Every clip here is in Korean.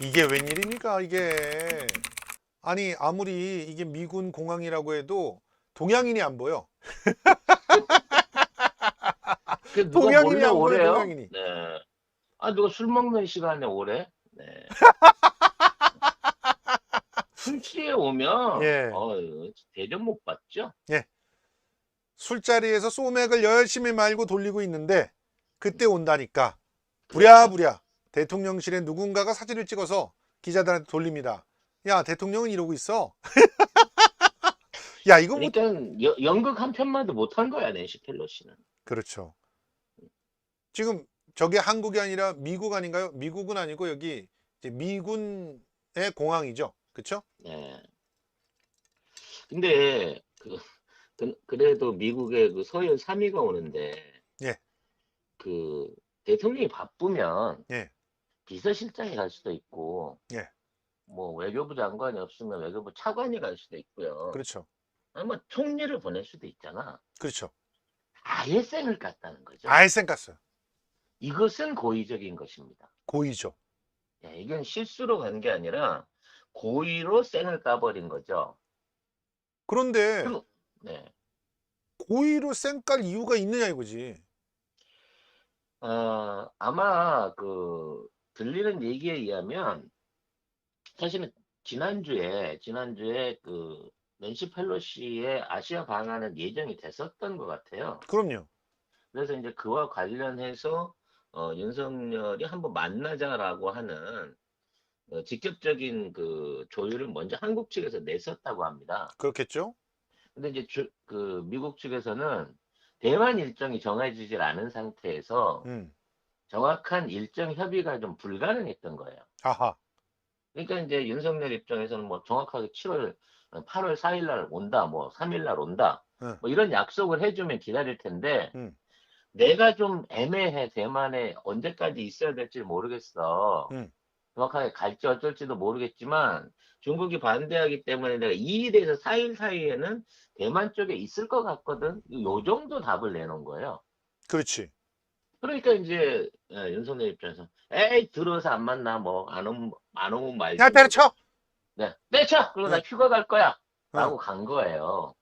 이게 웬일입니까, 이게. 아니, 아무리 이게 미군 공항이라고 해도 동양인이 안 보여. 그 누가 동양인이 몰래 안 보여, 오래요? 동양인이. 네. 아, 누가 술 먹는 시간에 오래? 네. 술 취해 오면, 예, 대접 못 받죠? 예. 술자리에서 소맥을 열심히 말고 돌리고 있는데, 그때 온다니까. 그렇죠. 부랴부랴 대통령실에 누군가가 사진을 찍어서 기자들한테 돌립니다. 야, 대통령은 이러고 있어. 야, 이거 뭐. 그러니까 연극 한 편만도 못한 거야, 낸시 펠로시는. 그렇죠. 지금 저게 한국이 아니라 미국 아닌가요? 미국은 아니고 여기 이제 미군의 공항이죠. 그렇죠? 네. 근데 그래도 미국의 그 서열 3위가 오는데 예, 그 대통령이 바쁘면 예, 비서실장이 갈 수도 있고 예. 뭐 외교부 장관이 없으면 외교부 차관이 갈 수도 있고요. 그렇죠. 아마 총리를 보낼 수도 있잖아. 그렇죠. 아예 쌩을 깠다는 거죠. 알센 갔어요. 이것은 고의적인 것입니다. 고의죠. 이건 실수로 간 게 아니라 고의로 쌩을 까버린 거죠. 그런데 그럼 네. 고의로 쌩깔 이유가 있느냐 이거지. 아마 들리는 얘기에 의하면 사실은 지난주에 그 낸시 펠로시의 아시아 방한은 예정이 됐었던 것 같아요. 그럼요. 그래서 이제 그와 관련해서 윤석열이 한번 만나자라고 하는 직접적인 그 조율을 먼저 한국 측에서 냈었다고 합니다. 그렇겠죠? 근데 이제 그 미국 측에서는 대만 일정이 정해지질 않은 상태에서 음. 정확한 일정 협의가 좀 불가능했던 거예요. 아하. 그러니까 이제 윤석열 입장에서는 뭐 정확하게 8월 4일 날 온다, 뭐 3일 날 온다, 응, 뭐 이런 약속을 해주면 기다릴 텐데 응, 내가 좀 애매해. 대만에 언제까지 있어야 될지 모르겠어. 응. 정확하게 갈지 어쩔지도 모르겠지만 중국이 반대하기 때문에 내가 2일에서 4일 사이에는 대만 쪽에 있을 것 같거든. 요 정도 답을 내놓은 거예요. 그렇지. 그러니까 이제 윤석열 입장에서 에이 들어서 안 만나 뭐 안 오면 야, 말지 뭐 때려쳐! 네, 내쳐 그리고 나 응, 휴가 갈 거야 응. 라고 간 거예요.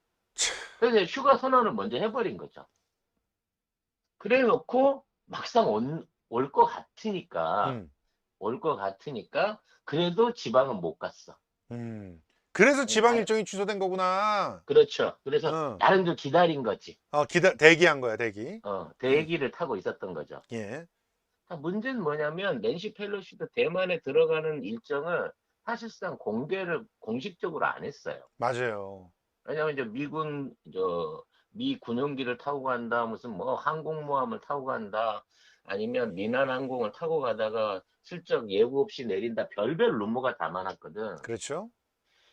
그래서 이제 휴가 선언을 먼저 해버린 거죠. 그래 놓고 막상 올 것 같으니까 응, 올 것 같으니까 그래도 지방은 못 갔어. 응. 그래서 응, 지방 일정이 취소된 거구나. 그렇죠. 그래서 응. 나름대로 기다린 거지. 대기한 거야, 대기. 응. 대기를 타고 있었던 거죠. 예. 문제는 뭐냐면 낸시 펠로시도 대만에 들어가는 일정을 사실상 공식적으로 안 했어요. 맞아요. 왜냐면 이제 미 군용기를 타고 간다, 무슨 뭐 항공모함을 타고 간다, 아니면 민한 항공을 타고 가다가 슬쩍 예고 없이 내린다, 별별 루머가 다 많았거든. 그렇죠?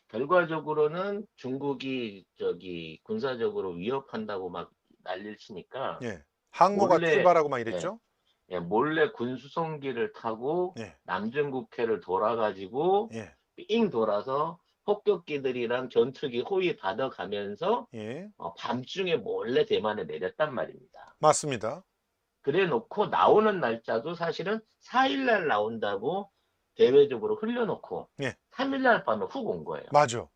결과적으로는 중국이 저기 군사적으로 위협한다고 막 난리를 치니까 예. 항모가 몰래 출발하고 막 예, 이랬죠? 몰래 군수송기를 타고 예, 남중국해를 돌아가지고 예, 삥 돌아서 폭격기들이랑 전투기 호위 받아가면서 예. 밤중에 몰래 대만에 내렸단 말입니다. 맞습니다. 그래 놓고 나오는 날짜도 사실은 4일 날 나온다고 대외적으로 흘려놓고 예, 3일 날 밤에 훅 온 거예요. 맞아.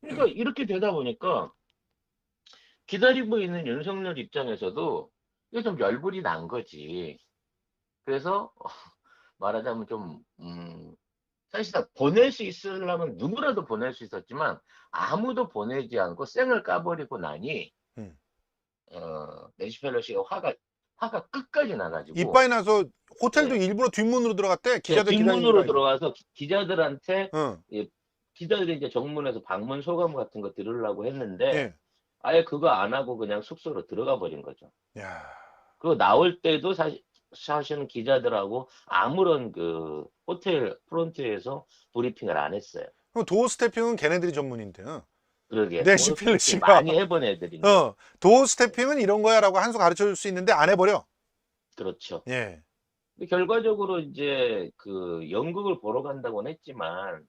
그러니까 이렇게 되다 보니까 기다리고 있는 윤석열 입장에서도 이게 좀 열불이 난 거지. 그래서 말하자면 좀 사실상 보낼 수 있으려면 누구라도 보낼 수 있었지만 아무도 보내지 않고 쌩을 까버리고 나니 음. 낸시 펠로시가 화가 끝까지 나가지고 이빠이 나서 호텔도 예, 일부러 뒷문으로 들어갔대. 기자들 기다리는 줄 뒷문으로 알고. 들어가서 기자들한테 응, 예, 기자들이 이제 정문에서 방문 소감 같은 거 들으려고 했는데 예. 아예 그거 안 하고 그냥 숙소로 들어가 버린 거죠. 야. 그리고 나올 때도 사실은 기자들하고 아무런 그 호텔 프론트에서 브리핑을 안 했어요. 그럼 도어 스태핑은 걔네들이 전문인데. 그러게 낸시 도어스태핑 펠로시가 많이 해본 애들인데 도어 스태핑은 이런 거야라고 한 수 가르쳐 줄 수 있는데 안 해버려. 그렇죠. 예. 근데 결과적으로 이제 그 연극을 보러 간다고는 했지만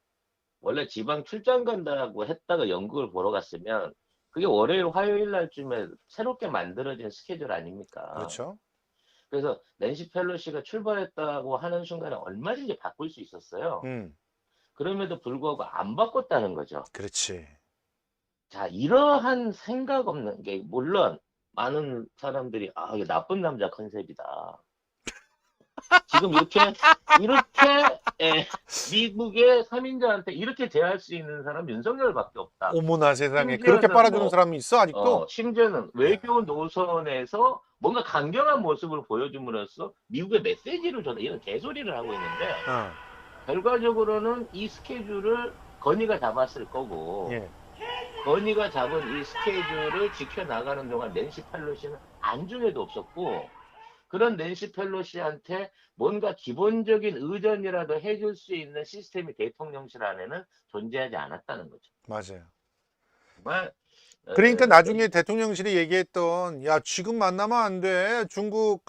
원래 지방 출장 간다고 했다가 연극을 보러 갔으면 그게 월요일 화요일 날쯤에 새롭게 만들어진 스케줄 아닙니까? 그렇죠. 그래서 낸시 펠로시가 출발했다고 하는 순간에 얼마든지 바꿀 수 있었어요. 그럼에도 불구하고 안 바꿨다는 거죠. 그렇지. 자, 이러한 생각 없는 게, 물론, 많은 사람들이, 아, 이게 나쁜 남자 컨셉이다. 지금 미국의 3인자한테 이렇게 대할 수 있는 사람 윤석열밖에 없다. 어머나 세상에. 그렇게 심지어는 빨아주는 사람이 있어 아직도? 심지어는 야. 외교 노선에서 뭔가 강경한 모습을 보여줌으로써 미국의 메시지를 전해, 이런 개소리를 하고 있는데, 어. 결과적으로는 이 스케줄을 건의가 잡았을 거고, 예. 건의가 잡은 이 스케줄을 지켜나가는 동안 낸시 펠로시는 안중에도 없었고, 그런 낸시 펠로시한테 뭔가 기본적인 의전이라도 해줄 수 있는 시스템이 대통령실 안에는 존재하지 않았다는 거죠. 맞아요. 정말 그러니까 나중에 대통령실이 얘기했던 야 지금 만나면 안 돼. 중국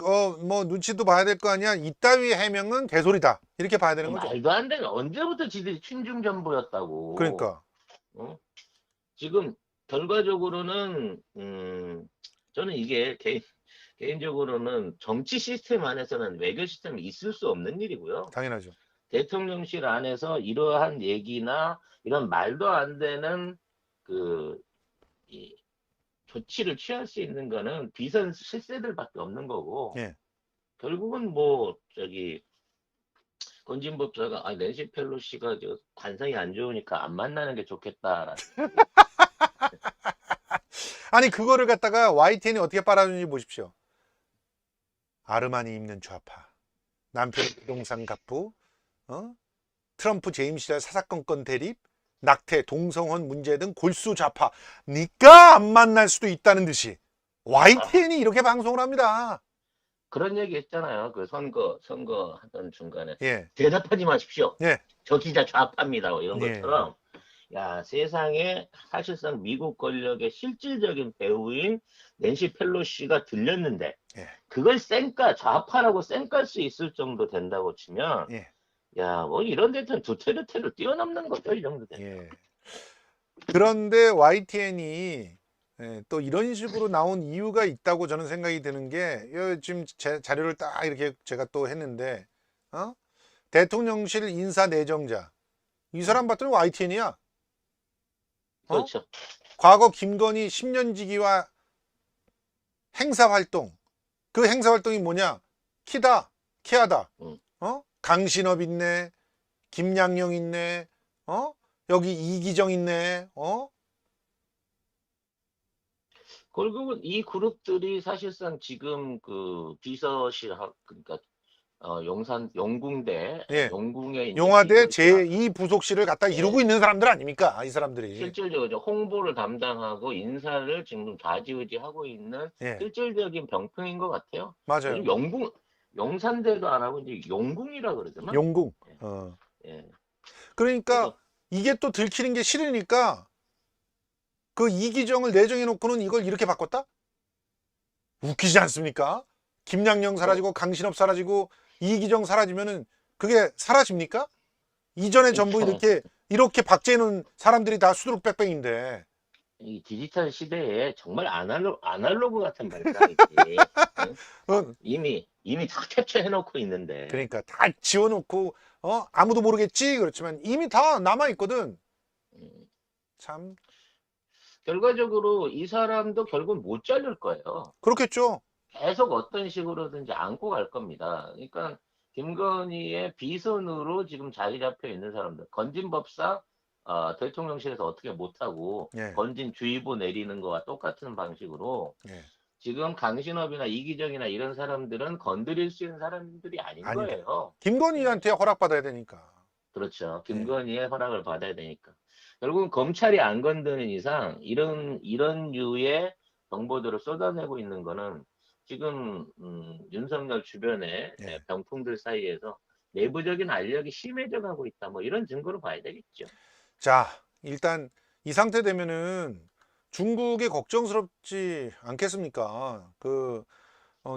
뭐 눈치도 봐야 될 거 아니야. 이따위 해명은 개소리다. 이렇게 봐야 되는 거죠. 말도 안 되는, 언제부터 지들이 친중전부였다고. 그러니까. 어? 지금 결과적으로는 저는 이게 개인적으로는 정치 시스템 안에서는 외교 시스템이 있을 수 없는 일이고요. 당연하죠. 대통령실 안에서 이러한 얘기나 이런 말도 안 되는 이 조치를 취할 수 있는 거는 비선 실세들밖에 없는 거고, 예. 결국은 뭐 건진법사가 낸시 펠로시가 저 관상이 안 좋으니까 안 만나는 게 좋겠다라는 아니 그거를 갖다가 YTN이 어떻게 빨아주는지 보십시오. 아르마니 입는 좌파, 남편 부동산 갑부, 트럼프 재임 시절 사사건건 대립, 낙태, 동성혼 문제 등 골수 좌파. 니까 안 만날 수도 있다는 듯이 YTN이 이렇게 방송을 합니다. 그런 얘기 했잖아요. 그 선거 하던 중간에 예. 대답하지 마십시오. 예. 저 기자 좌파입니다. 뭐 이런 예. 것처럼. 야, 세상에 사실상 미국 권력의 실질적인 배우인 낸시 펠로시가 들렸는데, 예. 그걸 좌파라고 쌩깔 수 있을 정도 된다고 치면, 예. 야, 뭐 이런 데는 두테르테를 뛰어넘는 거죠, 이 정도 되면. 예. 그런데 YTN이 또 이런 식으로 나온 이유가 있다고 저는 생각이 드는 게 지금 자료를 딱 이렇게 제가 또 했는데 대통령실 인사 내정자 이 사람 봤더니 YTN이야. 그렇죠. 과거 김건희 10년 지기와 행사 활동, 그 행사 활동이 뭐냐? 키하다. 강신업 있네, 김양영 있네, 여기 이기정 있네, 결국은 이 그룹들이 사실상 지금 그 비서실, 그러니까 영궁대, 예. 영궁에 있는 용화대 비서실, 제2부속실을 갖다 이루고 있는 사람들 아닙니까? 이 사람들이. 실질적으로 홍보를 담당하고 인사를 지금 좌지우지하고 있는 예. 실질적인 병풍인 것 같아요. 맞아요. 요즘 용산대도 안 하고 이제 용궁이라 그러잖아. 용궁. 예. 그러니까 이게 또 들키는 게 싫으니까 그 이기정을 내정해 놓고는 이걸 이렇게 바꿨다? 웃기지 않습니까? 김양영 사라지고 강신업 사라지고 이기정 사라지면은 그게 사라집니까? 이전에 전부 이렇게 박제해 놓은 사람들이 다 수두룩 빽빽인데. 이 디지털 시대에 정말 아날로그 같은 발상이지. 응? 이미 다 캡처해 놓고 있는데. 그러니까 다 지워놓고 아무도 모르겠지. 그렇지만 이미 다 남아 있거든. 참. 결과적으로 이 사람도 결국 못 잘릴 거예요. 그렇겠죠. 계속 어떤 식으로든지 안고 갈 겁니다. 그러니까 김건희의 비선으로 지금 자리 잡혀 있는 사람들, 건진법사 대통령실에서 어떻게 못하고 예. 건진주의보 내리는 거와 똑같은 방식으로 예. 지금 강신업이나 이기정이나 이런 사람들은 건드릴 수 있는 사람들이 아닌 거예요. 김건희한테 허락받아야 되니까. 그렇죠. 김건희의 허락을 받아야 되니까. 결국은 검찰이 안 건드는 이상 이런 류의 정보들을 쏟아내고 있는 거는 지금 윤석열 주변의 병풍들 사이에서 내부적인 알력이 심해져 가고 있다. 뭐 이런 증거로 봐야 되겠죠. 자, 일단 이 상태 되면은 중국이 걱정스럽지 않겠습니까?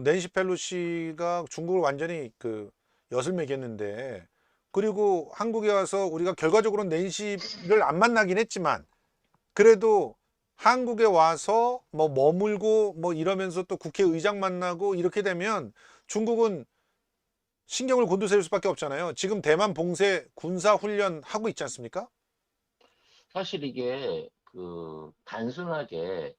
낸시 펠로시가 중국을 완전히 엿을 매겼는데, 그리고 한국에 와서 우리가 결과적으로는 낸시를 안 만나긴 했지만 그래도 한국에 와서 뭐 머물고 뭐 이러면서 또 국회의장 만나고 이렇게 되면 중국은 신경을 곤두세울 수밖에 없잖아요. 지금 대만 봉쇄 군사 훈련 하고 있지 않습니까? 사실 이게 단순하게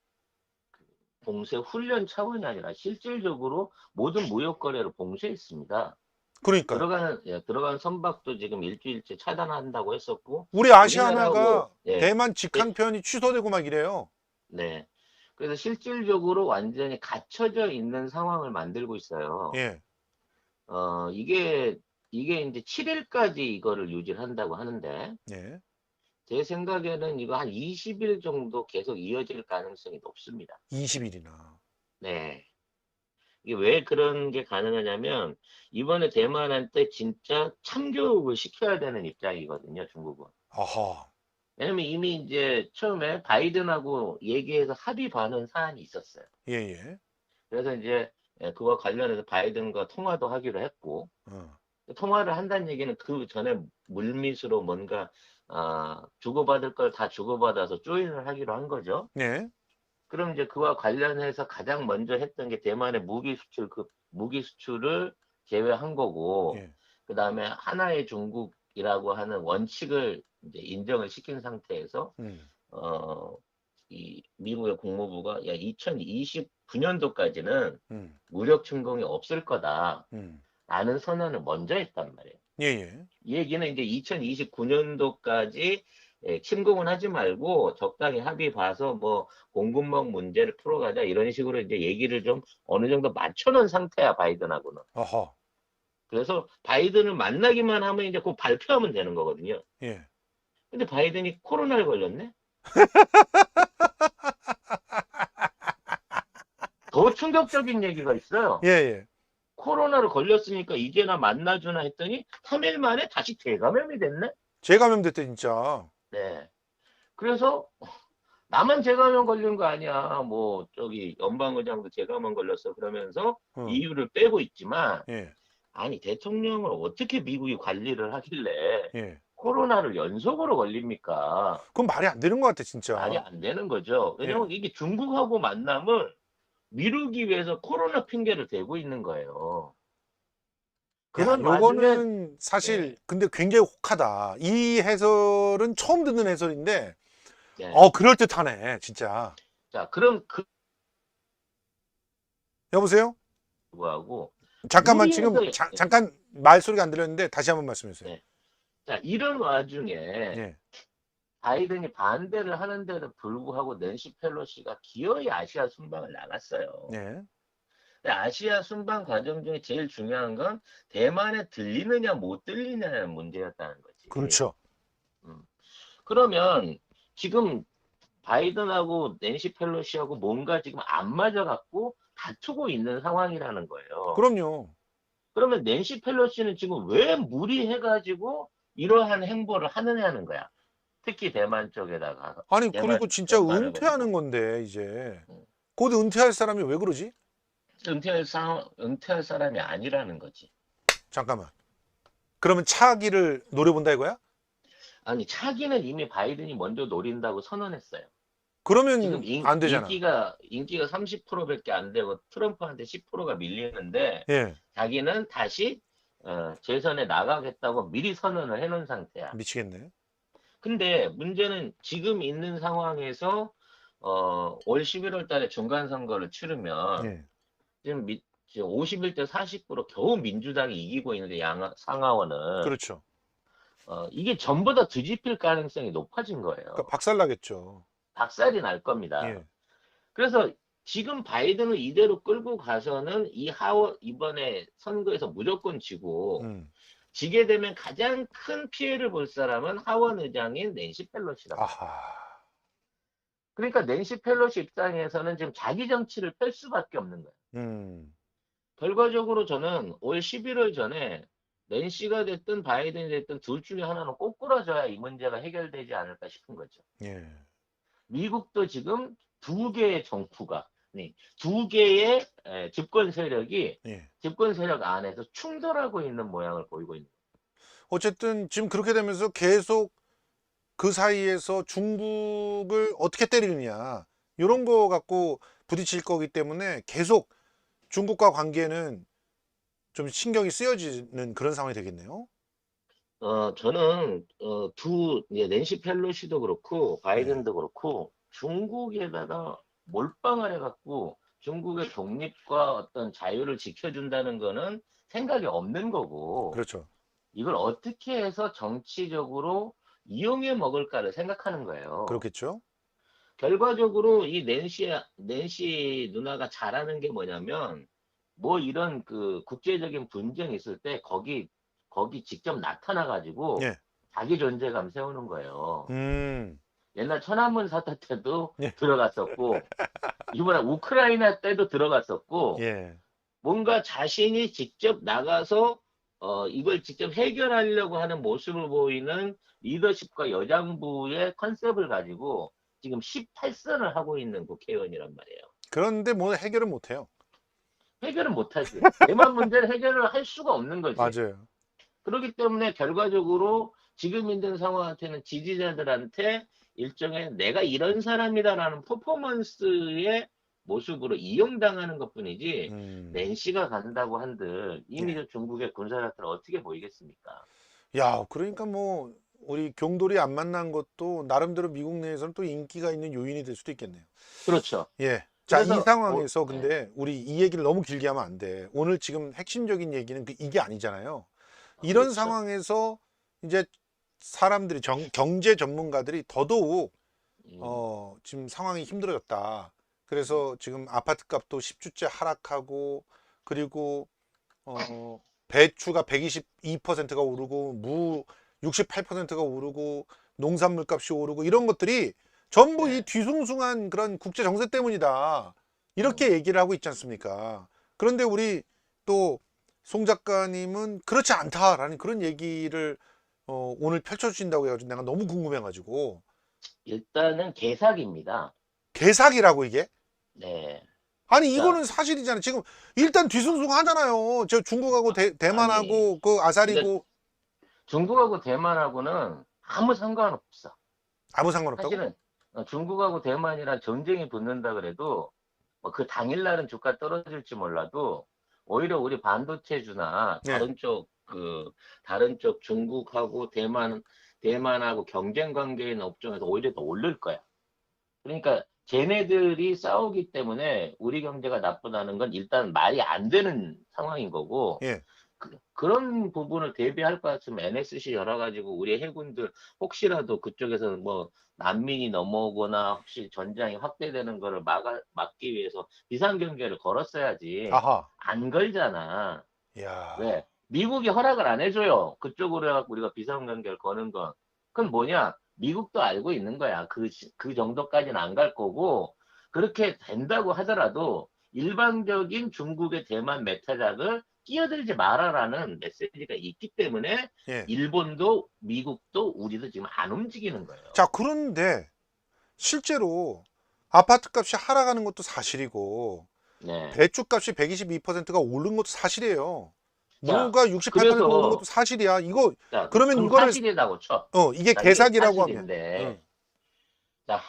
봉쇄 훈련 차원이 아니라 실질적으로 모든 무역 거래를 봉쇄했습니다. 그러니까요. 들어가는 선박도 지금 일주일째 차단한다고 했었고, 우리 우리나라하고, 아시아나가 예, 대만 직항편이 취소되고 막 이래요. 네. 그래서 실질적으로 완전히 갇혀져 있는 상황을 만들고 있어요. 예, 이게 이제 7일까지 이거를 유지를 한다고 하는데, 예. 제 생각에는 이거 한 20일 정도 계속 이어질 가능성이 높습니다. 20일이나. 네. 이게 왜 그런 게 가능하냐면, 이번에 대만한테 진짜 참교육을 시켜야 되는 입장이거든요, 중국은. 아하. 왜냐면 이미 이제 처음에 바이든하고 얘기해서 합의 반원 사안이 있었어요. 예, 예. 그래서 이제 그와 관련해서 바이든과 통화도 하기로 했고, 어. 통화를 한다는 얘기는 그 전에 물밑으로 뭔가 주고받을 걸 다 주고받아서 조인을 하기로 한 거죠. 예. 그럼 이제 그와 관련해서 가장 먼저 했던 게 대만의 무기 수출을 제외한 거고, 예. 그 다음에 하나의 중국이라고 하는 원칙을 이제 인정을 시킨 상태에서, 음. 이 미국의 국무부가 2029년도까지는 음. 무력 침공이 없을 거다. 음. 라는 선언을 먼저 했단 말이에요. 예, 예. 이 얘기는 이제 2029년도까지 침공은 하지 말고 적당히 합의 봐서 뭐 공급망 문제를 풀어가자 이런 식으로 이제 얘기를 좀 어느 정도 맞춰놓은 상태야, 바이든하고는. 아하. 그래서 바이든을 만나기만 하면 이제 곧 발표하면 되는 거거든요. 예. 근데 바이든이 코로나에 걸렸네? 더 충격적인 얘기가 있어요. 예, 예. 코로나를 걸렸으니까 이제나 만나주나 했더니 3일 만에 다시 재감염이 됐네? 재감염됐대 진짜. 네. 그래서 나만 재감염 걸린 거 아니야. 뭐 저기 연방의장도 재감염 걸렸어. 그러면서 어. 이유를 빼고 있지만, 예. 아니 대통령을 어떻게 미국이 관리를 하길래 예. 코로나를 연속으로 걸립니까? 그건 말이 안 되는 것 같아 말이 진짜. 안 되는 거죠. 예. 왜냐면 이게 중국하고 만남을 미루기 위해서 코로나 핑계를 대고 있는 거예요. 야, 그런 와중에 요거는 사실 네, 근데 굉장히 혹하다. 이 해설은 처음 듣는 해설인데, 네. 그럴듯하네, 진짜. 자, 그럼 여보세요? 그거하고 잠깐만, 우리 지금 해설 잠깐 말소리가 안 들렸는데 다시 한번 말씀해 주세요. 네. 자, 이런 와중에 예. 바이든이 반대를 하는데도 불구하고 낸시 펠로시가 기어이 아시아 순방을 나갔어요. 예. 근데 아시아 순방 과정 중에 제일 중요한 건 대만에 들리느냐 못 들리느냐는 문제였다는 거지. 그렇죠. 음. 그러면 지금 바이든하고 낸시 펠로시하고 뭔가 지금 안 맞아갖고 다투고 있는 상황이라는 거예요. 그럼요. 그러면 낸시 펠로시는 지금 왜 무리해가지고 이러한 행보를 하느냐는 거야. 특히 대만 쪽에다가 아니, 대만 그리고 진짜 전반을 가지고 은퇴하는 건데, 이제. 음. 곧 은퇴할 사람이 왜 그러지? 은퇴할 사람이 아니라는 거지. 잠깐만. 그러면 차기를 노려본다 이거야? 아니 차기는 이미 바이든이 먼저 노린다고 선언했어요. 지금 그러면 안 되잖아. 인기가 30%밖에 안 되고 트럼프한테 10%가 밀리는데 예. 자기는 다시 재선에 나가겠다고 미리 선언을 해놓은 상태야. 미치겠네. 근데 문제는 지금 있는 상황에서 올 11월 달에 중간 선거를 치르면 예. 지금 51대 49로 겨우 민주당이 이기고 있는데 상하원은 그렇죠. 이게 전부 다 뒤집힐 가능성이 높아진 거예요. 그러니까 박살나겠죠. 박살이 날 겁니다. 예. 그래서 지금 바이든을 이대로 끌고 가서는 이번에 선거에서 무조건 지고 지게 되면 가장 큰 피해를 볼 사람은 하원 의장인 낸시 펠로시다. 아하. 그러니까 낸시 펠로시 입장에서는 지금 자기 정치를 펼 수밖에 없는 거예요. 결과적으로 저는 올 11월 전에 낸시가 됐든 바이든이 됐든 둘 중에 하나는 꼬꾸라져야 이 문제가 해결되지 않을까 싶은 거죠. 예. 미국도 지금 두 개의 정부가, 두 개의 집권 세력이 예. 집권 세력 안에서 충돌하고 있는 모양을 보이고 있는 거예요. 어쨌든 지금 그렇게 되면서 계속 그 사이에서 중국을 어떻게 때리느냐 이런 거 갖고 부딪힐 거기 때문에 계속 중국과 관계는 좀 신경이 쓰여지는 그런 상황이 되겠네요. 저는 이제 낸시 펠로시도 그렇고 예. 바이든도 그렇고 중국에다가 몰빵을 해갖고 중국의 독립과 어떤 자유를 지켜준다는 거는 생각이 없는 거고 그렇죠. 이걸 어떻게 해서 정치적으로 이용해 먹을까를 생각하는 거예요. 그렇겠죠. 결과적으로 이 낸시 누나가 잘하는 게 뭐냐면 뭐 이런 그 국제적인 분쟁이 있을 때 거기 직접 나타나 가지고 예. 자기 존재감 세우는 거예요. 음. 옛날 천안문 사태 때도 예. 들어갔었고 이번에 우크라이나 때도 들어갔었고 예. 뭔가 자신이 직접 나가서 이걸 직접 해결하려고 하는 모습을 보이는 리더십과 여장부의 컨셉을 가지고 지금 18선을 하고 있는 국회의원이란 말이에요. 그런데 뭐 해결은 못 해요. 해결은 못하지. 대만 문제를 해결을 할 수가 없는 거지. 맞아요. 그렇기 때문에 결과적으로 지금 있는 상황한테는 지지자들한테 일종의 내가 이런 사람이다라는 퍼포먼스의 모습으로 이용당하는 것뿐이지 낸시가 간다고 한들 이미 예. 저 중국의 군사력들은 어떻게 보이겠습니까? 야, 그러니까 뭐 우리 경돌이 안 만난 것도 나름대로 미국 내에서는 또 인기가 있는 요인이 될 수도 있겠네요. 그렇죠. 예. 자, 이 그래서 상황에서 네, 근데 우리 이 얘기를 너무 길게 하면 안 돼. 오늘 지금 핵심적인 얘기는 이게 아니잖아요. 이런 그렇죠. 상황에서 이제 사람들이 경제 전문가들이 더더욱 음, 지금 상황이 힘들어졌다. 그래서 지금 아파트 값도 10주째 하락하고 그리고 배추가 122%가 오르고 무 68%가 오르고 농산물 값이 오르고 이런 것들이 전부 이 네, 뒤숭숭한 그런 국제 정세 때문이다. 이렇게 음, 얘기를 하고 있지 않습니까? 그런데 우리 또 송 작가님은 그렇지 않다라는 그런 얘기를 오늘 펼쳐주신다고 해가지고 내가 너무 궁금해가지고 일단은 개사기입니다. 개사기라고 이게? 네. 아니 자, 이거는 사실이잖아요. 지금 일단 뒤숭숭하잖아요. 저 중국하고 아니, 대만하고 그 근데 아사리고 중국하고 대만하고는 아무 상관없어. 아무 상관없다고? 사실은 중국하고 대만이랑 전쟁이 붙는다 그래도 뭐그 당일날은 주가 떨어질지 몰라도 오히려 우리 반도체주나 네. 다른 쪽 중국하고 대만하고 경쟁 관계에 있는 업종에서 오히려 더 오를 거야. 그러니까 쟤네들이 싸우기 때문에 우리 경제가 나쁘다는 건 일단 말이 안 되는 상황인 거고 예. 그런 부분을 대비할 것 같으면 NSC 열어가지고 우리 해군들 혹시라도 그쪽에서 뭐 난민이 넘어오거나 혹시 전장이 확대되는 거를 막기 위해서 비상경계를 걸었어야지. 아하. 안 걸잖아. 야. 왜? 미국이 허락을 안 해줘요. 그쪽으로 해갖고 우리가 비상경계를 거는 건. 그건 뭐냐? 미국도 알고 있는 거야. 그 정도까지는 안 갈 거고, 그렇게 된다고 하더라도 일반적인 중국의 대만 메타작을 끼어들지 마라라는 메시지가 있기 때문에 예. 일본도 미국도 우리도 지금 안 움직이는 거예요. 자, 그런데 실제로 아파트 값이 하락하는 것도 사실이고 네. 배추 값이 122%가 오른 것도 사실이에요. 자, 무가 68% 오른 것도 그래서, 사실이야. 이거 자, 그러면 그럼 이거를 사실이라고 쳐. 이게 자, 이게 개사기라고 하면 사실인데, 자,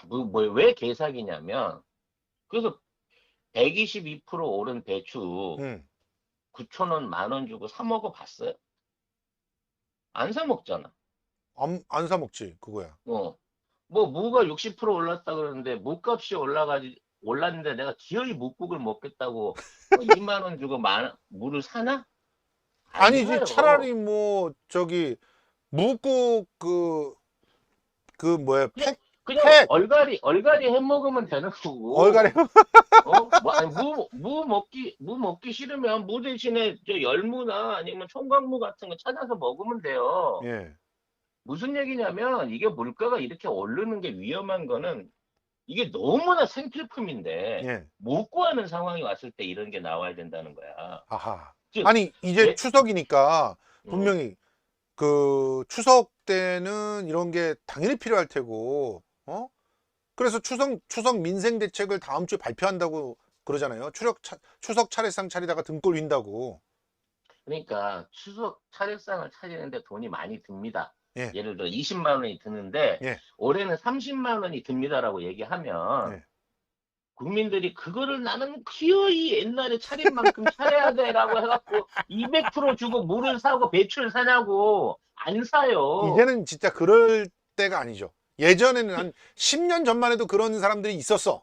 왜 개사기냐면, 그래서 122% 오른 배추 음, 9,000원, 10,000원 주고 사 먹어봤어요? 안 사 먹잖아. 안 사 먹지 그거야. 뭐, 뭐 무가 60% 올랐다 그러는데 무값이 올랐는데 내가 기어이 묵국을 먹겠다고 2만 원 주고 무를 사나? 안 아니지 사요. 차라리 뭐 저기 묵국 그 뭐야 그냥 그냥 팩 얼갈이 해 먹으면 되는 얼갈이 거고. 뭐, 아니, 무 먹기 싫으면 무 대신에 저 열무나 아니면 총각무 같은 거 찾아서 먹으면 돼요. 예, 무슨 얘기냐면 이게 물가가 이렇게 오르는 게 위험한 거는 이게 너무나 생필품인데 예. 못 구하는 상황이 왔을 때 이런 게 나와야 된다는 거야. 아하. 즉, 아니 이제 예, 추석이니까 음, 분명히 그 추석 때는 이런 게 당연히 필요할 테고 그래서 추석 민생 대책을 다음 주에 발표한다고 그러잖아요. 추석 차례상 차리다가 등골 휜다고. 그러니까 추석 차례상을 차리는데 돈이 많이 듭니다. 예, 예를 들어 20만 원이 드는데 예, 올해는 30만 원이 듭니다라고 얘기하면 예. 국민들이 그거를 나는 기어이 옛날에 차린 만큼 차려야 돼라고 해갖고 200% 주고 물을 사고 배추를 사냐고. 안 사요. 이제는 진짜 그럴 때가 아니죠. 예전에는 한 10년 전만 해도 그런 사람들이 있었어.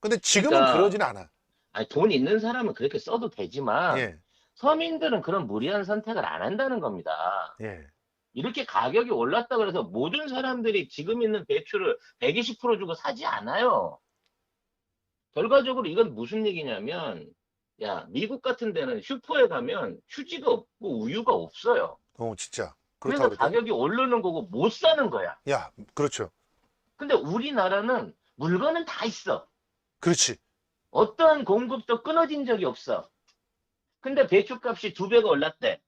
근데 지금은 그러니까 그러진 않아. 아니, 돈 있는 사람은 그렇게 써도 되지만 예, 서민들은 그런 무리한 선택을 안 한다는 겁니다. 예. 이렇게 가격이 올랐다 그래서 모든 사람들이 지금 있는 배추를 120% 주고 사지 않아요. 결과적으로 이건 무슨 얘기냐면, 야, 미국 같은 데는 슈퍼에 가면 휴지가 없고 우유가 없어요. 진짜. 그래서 그렇다고 그러더라고. 가격이 오르는 거고 못 사는 거야. 야, 그렇죠. 근데 우리나라는 물건은 다 있어. 그렇지. 어떤 공급도 끊어진 적이 없어. 근데 배추값이 2배가 올랐대.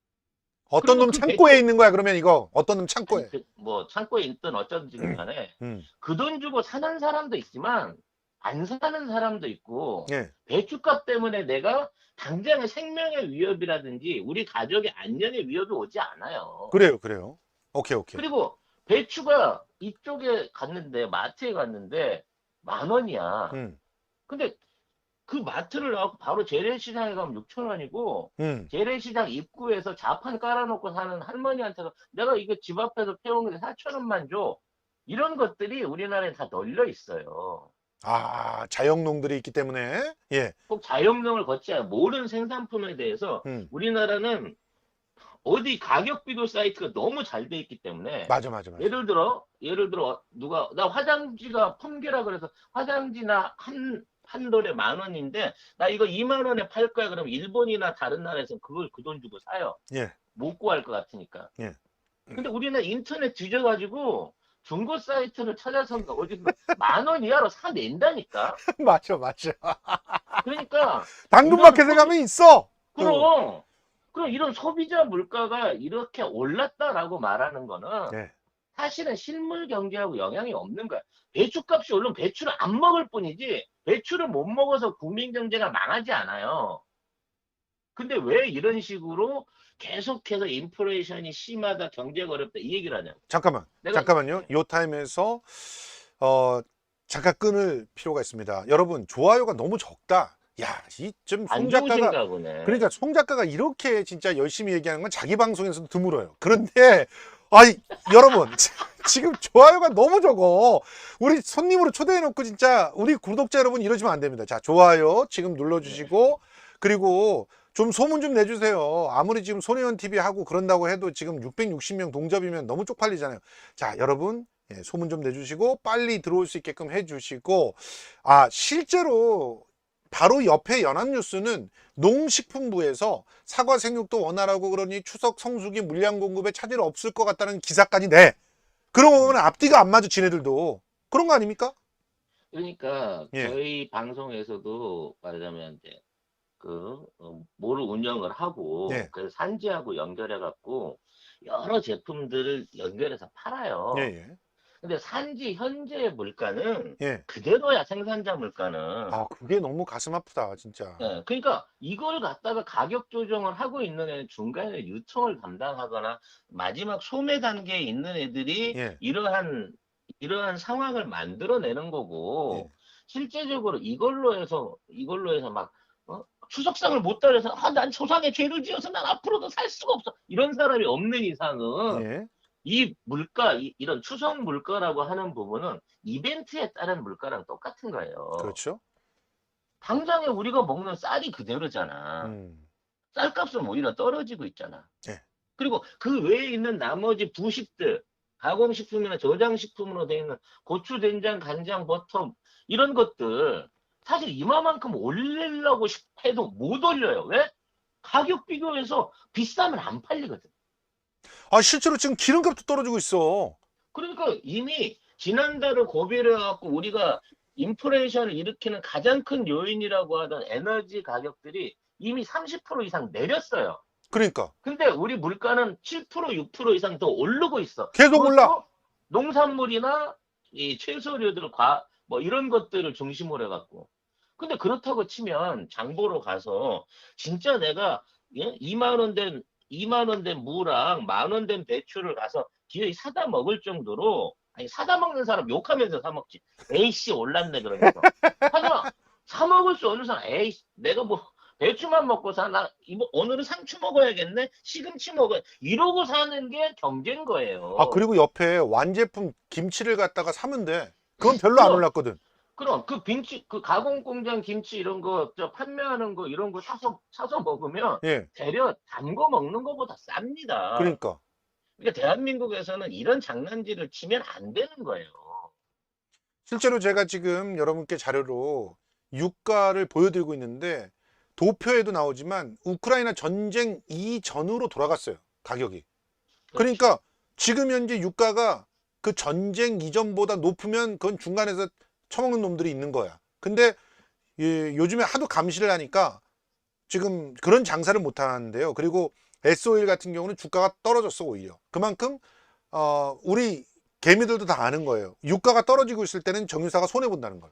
어떤 그러면 놈 그 창고에 배추, 있는 거야, 그러면 이거. 어떤 놈 아니, 창고에. 뭐, 창고에 있든 어쩌든 간에 음, 그 돈 주고 사는 사람도 있지만 안 사는 사람도 있고 예. 배추값 때문에 내가 당장의 생명의 위협이라든지 우리 가족의 안전의 위협이 오지 않아요. 그래요, 그래요. 오케이, 오케이. 그리고 배추가 이쪽에 갔는데 마트에 갔는데 10,000원이야. 음, 근데 그 마트를 나가고 바로 재래시장에 가면 6,000원이고 음. 재래시장 입구에서 자판 깔아놓고 사는 할머니한테서 내가 이거 집 앞에서 태우는데 4,000원만 줘. 이런 것들이 우리나라에 다 널려 있어요. 아, 자영농들이 있기 때문에. 예. 꼭 자영농을 거치 않은 모든 생산품에 대해서 음. 우리나라는 어디 가격 비교 사이트가 너무 잘 돼 있기 때문에 맞아, 맞아, 맞아. 예를 들어 누가 나 화장지가 품계라 그래서 화장지나 한 돌에 10,000원인데 나 이거 20,000원에 팔 거야 그러면 일본이나 다른 나라에서 그걸 그 돈 주고 사요. 예, 못 구할 것 같으니까. 예. 근데 우리는 인터넷 뒤져가지고 중고 사이트를 찾아서 어디서 10,000원 이하로 사낸다니까. 맞아, 맞아. 그러니까 이런 당근마켓에 가면 있어. 그럼 그럼 이런 소비자 물가가 이렇게 올랐다라고 말하는 거는 예. 사실은 실물 경제하고 영향이 없는 거야. 배추값이 오르면 배추를 안 먹을 뿐이지 배추를 못 먹어서 국민 경제가 망하지 않아요. 근데 왜 이런 식으로 계속해서 인플레이션이 심하다, 경제가 어렵다 이 얘기를 하냐? 잠깐만요. 요 타임에서 잠깐 끊을 필요가 있습니다. 여러분, 좋아요가 너무 적다. 야, 이 좀 안 송 작가가 좋으신가 보네. 그러니까 송 작가가 이렇게 진짜 열심히 얘기하는 건 자기 방송에서도 드물어요. 그런데 아이 여러분 지금 좋아요가 너무 적어. 우리 손님으로 초대해 놓고 진짜 우리 구독자 여러분 이러시면 안 됩니다. 자, 좋아요 지금 눌러주시고 그리고 좀 소문 좀 내주세요. 아무리 지금 손혜원 TV 하고 그런다고 해도 지금 660명 동접이면 너무 쪽팔리잖아요. 자, 여러분 소문 좀 내주시고 빨리 들어올 수 있게끔 해주시고 실제로 바로 옆에 연합뉴스는 농식품부에서 사과 생육도 원활하고 그러니 추석 성수기 물량 공급에 차질 없을 것 같다는 기사까지 내. 그런 거 보면 앞뒤가 안 맞아 지네들도. 그런 거 아닙니까? 그러니까 예. 저희 방송에서도 말하자면 이제 뭐를 운영을 하고 예. 그래서 산지하고 연결해 갖고 여러 제품들을 연결해서 팔아요. 예, 예. 근데 산지 현재 물가는 예. 그대로야 생산자 물가는. 아, 그게 너무 가슴 아프다, 진짜. 예, 그러니까 이걸 갖다가 가격 조정을 하고 있는 애는 중간에 유통을 담당하거나 마지막 소매 단계에 있는 애들이 예. 이러한 상황을 만들어내는 거고 예. 실제적으로 이걸로 해서 막 추석상을 못 따려서 난 조상의 죄를 지어서 난 앞으로도 살 수가 없어 이런 사람이 없는 이상은 예. 이 물가 이런 추석 물가라고 하는 부분은 이벤트에 따른 물가랑 똑같은 거예요. 그렇죠. 당장에 우리가 먹는 쌀이 그대로잖아. 음. 쌀값은 오히려 떨어지고 있잖아. 예. 그리고 그 외에 있는 나머지 부식들, 가공식품이나 저장식품으로 되어 있는 고추, 된장, 간장, 버터 이런 것들 사실 이마만큼 올리려고 해도 못 올려요. 왜? 가격 비교해서 비싸면 안 팔리거든. 실제로 지금 기름값도 떨어지고 있어. 그러니까 이미 지난달을 고비를 해갖고 우리가 인플레이션을 일으키는 가장 큰 요인이라고 하던 에너지 가격들이 이미 30% 이상 내렸어요. 그러니까 근데 우리 물가는 7%, 6% 이상 더 오르고 있어. 계속 올라. 그것도 농산물이나 이 채소류들 뭐 이런 것들을 중심으로 해갖고. 근데 그렇다고 치면 장보러 가서 진짜 내가 2만 원 된 무랑 10,000원 된 배추를 가서 기어이 사다 먹을 정도로 아니 사다 먹는 사람 욕하면서 사 먹지. 에이씨 올랐네 그러면서. 하지만 사 먹을 수 없는 사람, 에이, 내가 뭐, 배추만 먹고 사나, 오늘은 상추 먹어야겠네? 시금치 이러고 사는 게 경제인 아, 거예요. 그리고 옆에 완제품 김치를 갖다가 사면 돼. 그건 별로 안 그럼, 올랐거든. 그럼, 그 김치, 그 가공공장 김치 이런 거, 판매하는 거, 이런 거 사서 먹으면, 예, 대려 단 거 먹는 거보다 쌉니다. 그러니까. 그러니까 대한민국에서는 이런 장난질을 치면 안 되는 거예요. 실제로 제가 지금 여러분께 자료로 유가를 보여드리고 있는데 도표에도 나오지만 우크라이나 전쟁 이전으로 돌아갔어요. 가격이. 그렇지. 그러니까 지금 현재 유가가 그 전쟁 이전보다 높으면 그건 중간에서 처먹는 놈들이 있는 거야. 근데 요즘에 하도 감시를 하니까 지금 그런 장사를 못 하는데요. 그리고 S-오일 같은 경우는 주가가 떨어졌어, 오히려. 그만큼 우리 개미들도 다 아는 거예요. 유가가 떨어지고 있을 때는 정유사가 손해 본다는 걸.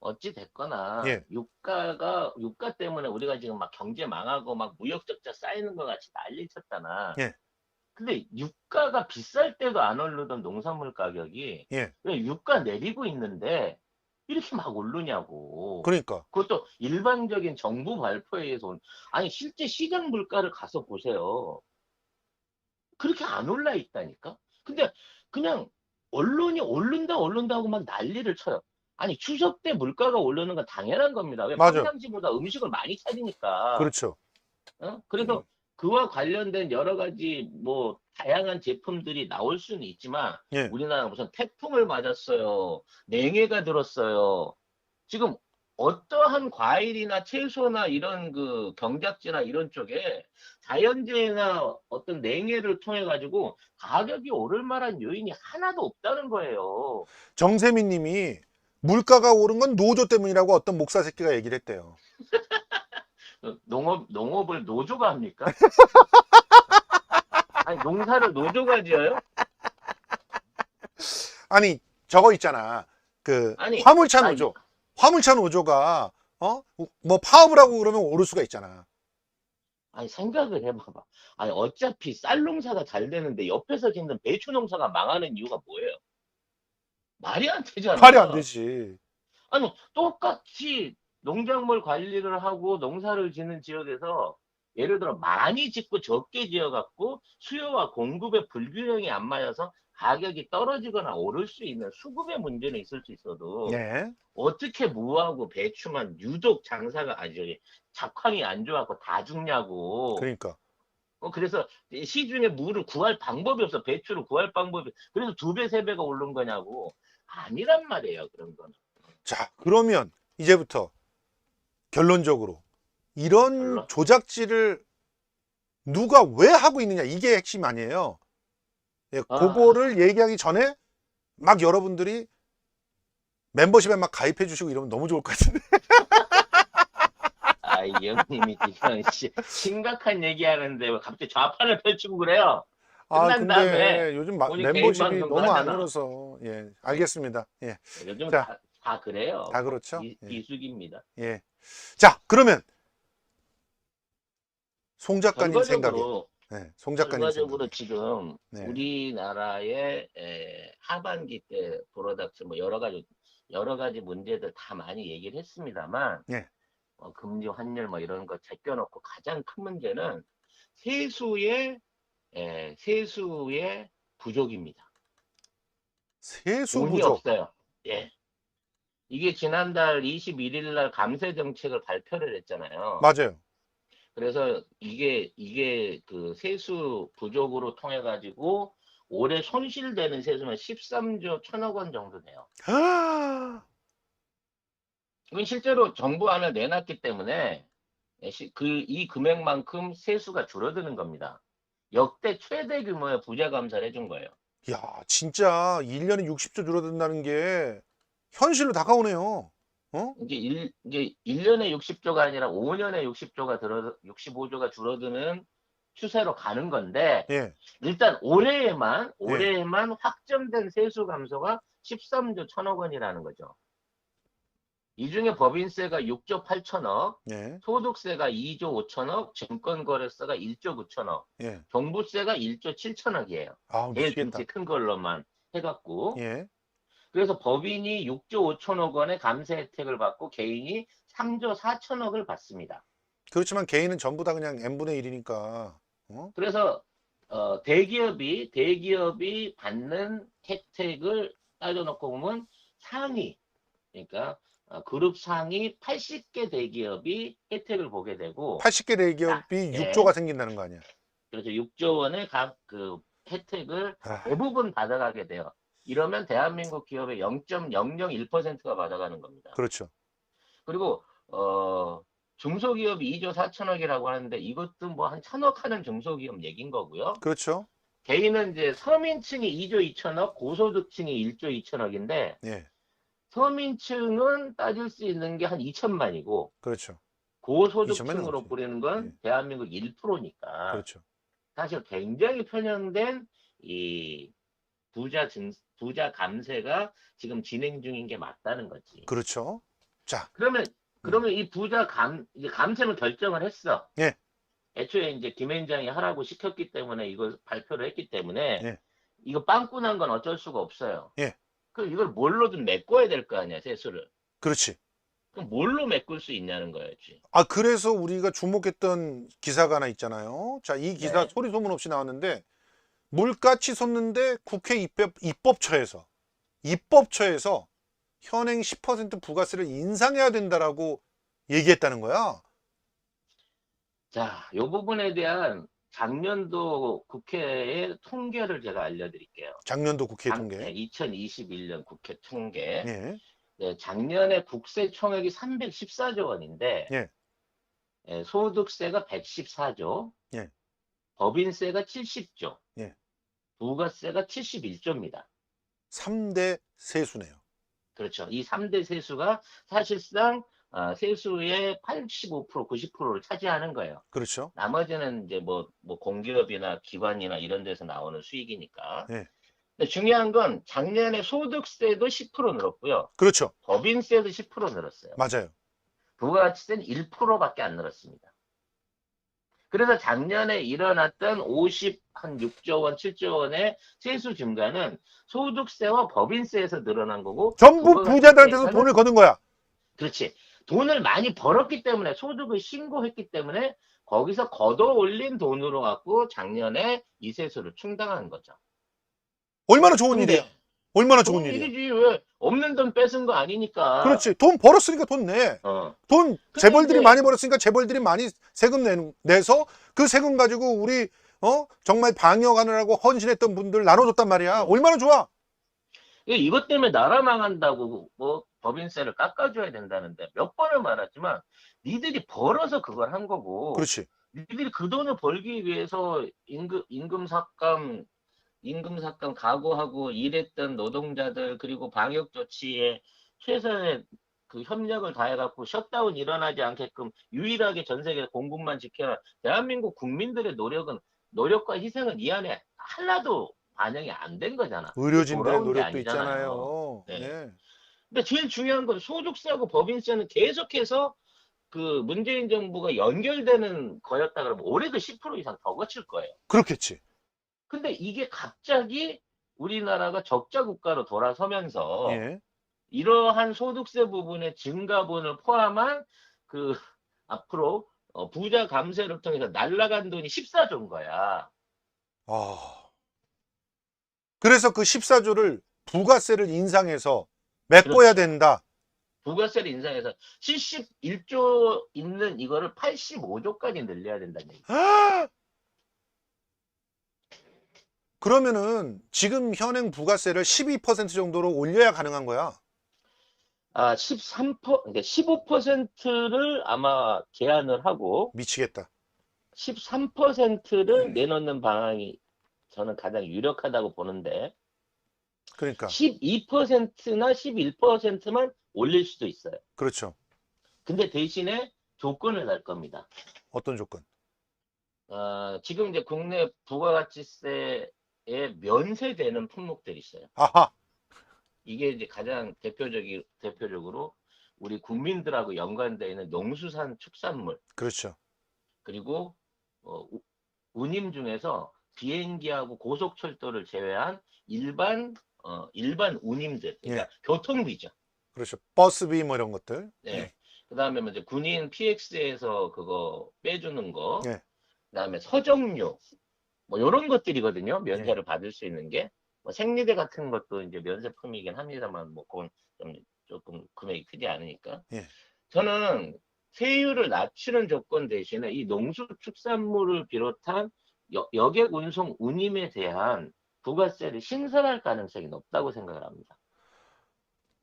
어찌 됐거나 예, 유가 때문에 우리가 지금 막 경제 망하고 막 무역 적자 쌓이는 것 같이 난리 쳤잖아. 예, 근데 유가가 비쌀 때도 안 오르던 농산물 가격이 예. 왜 유가 내리고 있는데 이렇게 막 오르냐고. 그러니까 그것도 일반적인 정부 발표에 의해서 아니 실제 시장 물가를 가서 보세요. 그렇게 안 올라 있다니까. 근데 그냥 언론이 오른다 하고 막 난리를 쳐요. 아니 추석 때 물가가 오르는 건 당연한 겁니다. 왜 맞아. 평상시보다 음식을 많이 사니까. 그렇죠. 그래서 그와 관련된 여러 가지 뭐 다양한 제품들이 나올 수는 있지만 예. 우리나라 무슨 태풍을 맞았어요. 냉해가 들었어요. 지금 어떠한 과일이나 채소나 이런 그 경작지나 이런 쪽에 자연재해나 어떤 냉해를 통해 가지고 가격이 오를 만한 요인이 하나도 없다는 거예요. 정세민 님이 물가가 오른 건 노조 때문이라고 어떤 목사 새끼가 얘기를 했대요. 농업을 노조가 합니까? 아니 농사를 노조가 지어요? 아니, 저거 있잖아. 그 아니 화물차 아니 노조. 화물차 노조가 뭐 파업을 하고 그러면 오를 수가 있잖아. 아니 생각을 해봐봐. 아니 어차피 쌀 농사가 잘 되는데 옆에서 짓는 배추 농사가 망하는 이유가 뭐예요? 말이 안 말이 안 되잖아. 되지. 아니 똑같이 농작물 관리를 하고 농사를 짓는 지역에서 예를 들어 많이 짓고 적게 지어갖고 수요와 공급의 불균형이 안 맞아서 가격이 떨어지거나 오를 수 있는 수급의 문제는 있을 수 있어도 예. 어떻게 무하고 배추만 유독 장사가 아니 저기 작황이 안 좋아갖고 다 죽냐고. 그러니까. 그래서 시중에 무를 구할 방법이 없어. 배추를 구할 방법이. 그래서 두 배, 세 배가 오른 거냐고. 아니란 말이에요, 그런 거는. 자, 그러면 이제부터 결론적으로 이런 별로. 조작질을 누가 왜 하고 있느냐, 이게 핵심 아니에요. 예, 아, 그거를 얘기하기 전에 막 여러분들이 멤버십에 막 가입해 주시고 이러면 너무 좋을 것 같은데. 이 형님이 지금 심각한 얘기하는데 왜 갑자기 좌판을 펼치고 그래요? 아, 끝난 다음에 근데 요즘 우리 개인 멤버십이 방송도 너무 안 하잖아. 늘어서. 예, 알겠습니다. 예. 요즘 자, 다 그래요. 다 그렇죠. 예. 비수기입니다. 예. 자, 그러면 송 작가님 생각에, 결과적으로 송 작가님 생각에, 지금 네, 우리나라의 하반기 때 프로덕트 뭐 여러 가지 문제들 다 많이 얘기를 했습니다만 예, 금리 환율 뭐 이런 거 제껴놓고 가장 큰 문제는 세수의 세수의 부족입니다. 세수 돈이 부족. 없어요. 예. 이게 지난달 21일 날 감세 정책을 발표를 했잖아요. 맞아요. 그래서 이게 그 세수 부족으로 통해 가지고 올해 손실되는 세수는 13조 1천억 원 정도 돼요. 아, 이건 실제로 정부안을 내놨기 때문에 이 금액만큼 세수가 줄어드는 겁니다. 역대 최대 규모의 부자 감사를 해준 거예요. 야, 진짜 1년에 60조 줄어든다는 게 현실로 다가오네요. 어? 이제 1년에 60조가 아니라 5년에 65조가 줄어드는 추세로 가는 건데, 예, 일단 올해에만 예, 확정된 세수 감소가 13조 1천억 원이라는 거죠. 이 중에 법인세가 6조 8천억, 예, 소득세가 2조 5천억, 증권거래세가 1조 9천억, 예. 종부세가 1조 7천억이에요. 아우, 제일 미치겠다. 덩치 큰 걸로만 해갖고. 예, 그래서 법인이 6조 5천억 원의 감세 혜택을 받고 개인이 3조 4천억을 받습니다. 그렇지만 개인은 전부 다 그냥 n분의 1이니까. 어? 그래서 대기업이 받는 혜택을 따져놓고 보면 상위, 그러니까 그룹 상위 80개 대기업이 혜택을 보게 되고, 80개 대기업이 예, 6조가 생긴다는 거 아니야. 그래서 6조 원의 그 혜택을 아, 대부분 받아가게 돼요. 이러면 대한민국 기업의 0.001%가 받아가는 겁니다. 그렇죠. 그리고 중소기업이 2조 4천억이라고 하는데 이것도 뭐 한 천억 하는 중소기업 얘기인 거고요. 그렇죠. 개인은 이제 서민층이 2조 2천억, 고소득층이 1조 2천억인데 예, 서민층은 따질 수 있는 게 한 2천만이고 그렇죠. 2천만이 고소득층으로 넘지. 보내는 예, 건 대한민국 1%니까 그렇죠. 사실 굉장히 편향된 이 부자 감세가 지금 진행 중인 게 맞다는 거지. 그렇죠. 자, 그러면 음, 이 이제 감세는 결정을 했어. 예, 애초에 이제 김앤장이 하라고 시켰기 때문에 이걸 발표를 했기 때문에 예, 이거 빵꾸 난 건 어쩔 수가 없어요. 예, 그럼 이걸 뭘로든 메꿔야 될 거 아니야, 세수를. 그렇지. 그럼 뭘로 메꿀 수 있냐는 거였지. 아, 그래서 우리가 주목했던 기사가 하나 있잖아요. 자, 이 기사 네. 소리 소문 없이 나왔는데, 물가치 솟는데 국회 입법처에서 현행 10% 부가세를 인상해야 된다라고 얘기했다는 거야. 자, 이 부분에 대한 작년도 국회의 통계를 제가 알려드릴게요. 작년도 국회 통계. 2021년 국회 통계. 예, 네, 작년에 국세 총액이 314조 원인데 예, 소득세가 114조, 예, 법인세가 70조, 예. 부가세가 71조입니다. 3대 세수네요. 그렇죠. 이 3대 세수가 사실상 세수의 85%, 90%를 차지하는 거예요. 그렇죠. 나머지는 이제 뭐 공기업이나 기관이나 이런 데서 나오는 수익이니까. 예, 근데 중요한 건 작년에 소득세도 10% 늘었고요. 그렇죠. 법인세도 10% 늘었어요. 맞아요. 부가가치세는 1%밖에 안 늘었습니다. 그래서 작년에 일어났던 50한 6조 원, 7조 원의 세수 증가는 소득세와 법인세에서 늘어난 거고 전부 부자들한테서 부가가치세에서는 돈을 거둔 거야. 그렇지. 돈을 많이 벌었기 때문에 소득을 신고했기 때문에 거기서 걷어 올린 돈으로 갖고 작년에 이 세수를 충당한 거죠. 얼마나 좋은 근데 일이야. 얼마나 좋은 좋은 일이야. 일이지 왜 없는 돈 뺏은 거 아니니까. 그렇지. 돈 벌었으니까 돈 내. 어. 돈 근데 재벌들이 이제 많이 벌었으니까 재벌들이 많이 세금 내서 그 세금 가지고 우리 정말 방역하느라고 헌신했던 분들 나눠줬단 말이야. 얼마나 좋아. 이것 때문에 나라 망한다고 뭐 법인세를 깎아줘야 된다는데 몇 번을 말하지만 니들이 벌어서 그걸 한 거고 그렇지. 니들이 그 돈을 벌기 위해서 임금 삭감 각오하고 일했던 노동자들 그리고 방역 조치에 최선의 그 협력을 다해갖고 셧다운 일어나지 않게끔 유일하게 전 세계 공급만 지켜라. 대한민국 국민들의 노력과 희생은 이 안에 하나도 반영이 안 된 거잖아. 이게 의료진들의 돌아온 게 노력도 아니잖아요. 있잖아요. 네. 예. 근데 제일 중요한 건 소득세하고 법인세는 계속해서 그 문재인 정부가 연결되는 거였다 그러면 올해도 10% 이상 더 거칠 거예요. 그렇겠지. 근데 이게 갑자기 우리나라가 적자 국가로 돌아서면서 예. 이러한 소득세 부분의 증가분을 포함한 그 앞으로 부자 감세를 통해서 날라간 돈이 14조인 거야. 아. 그래서 그 14조를 부가세를 인상해서 메꿔야 그렇죠. 된다. 부가세를 인상해서 71조 있는 이거를 85조까지 늘려야 된다는 얘기. 아! 그러면은 지금 현행 부가세를 12% 정도로 올려야 가능한 거야. 13%, 15%를 아마 제한을 하고 미치겠다. 13%를 내놓는 방향이 저는 가장 유력하다고 보는데 그러니까. 12%나 11%만 올릴 수도 있어요. 그렇죠. 근데 대신에 조건을 달 겁니다. 어떤 조건? 지금 이제 국내 부가가치세에 면세되는 품목들이 있어요. 아하. 이게 이제 가장 대표적으로 우리 국민들하고 연관되어 있는 농수산 축산물, 그렇죠. 그리고 운임 중에서 비행기하고 고속철도를 제외한 일반 일반 운임들, 그러니까 교통비죠. 그렇죠. 버스비 뭐 이런 것들. 네. 그다음에 뭐 이제 군인 PX에서 그거 빼주는 거, 예. 그다음에 서정료, 뭐 이런 것들이거든요. 예. 면세를 받을 수 있는 게. 뭐 생리대 같은 것도 이제 면세품이긴 합니다만, 뭐 그건 좀 조금 금액이 크지 않으니까. 예. 저는 세율을 낮추는 조건 대신에 이 농수축산물을 비롯한 여객 운송 운임에 대한 부가세를 신설할 가능성이 높다고 생각을 합니다.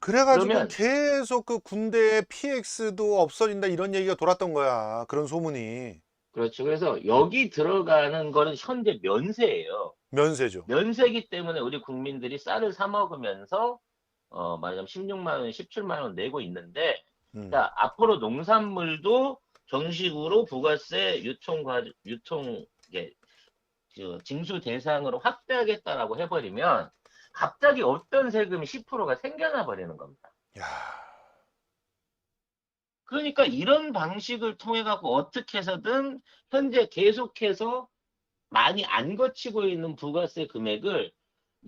그래가지고 그러면 계속 그 군대의 PX도 없어진다 이런 얘기가 돌았던 거야. 그런 소문이. 그렇죠. 그래서 여기 들어가는 거는 현재 면세예요. 면세죠. 면세기 때문에 우리 국민들이 쌀을 사 먹으면서 말하자면 16만 원, 17만 원 내고 있는데, 음. 자, 앞으로 농산물도 정식으로 부가세 유통 이제 그 징수 대상으로 확대하겠다라고 해버리면 갑자기 없던 세금이 10%가 생겨나 버리는 겁니다. 야. 그러니까 이런 방식을 통해 갖고 어떻게 해서든 현재 계속해서 많이 안 거치고 있는 부가세 금액을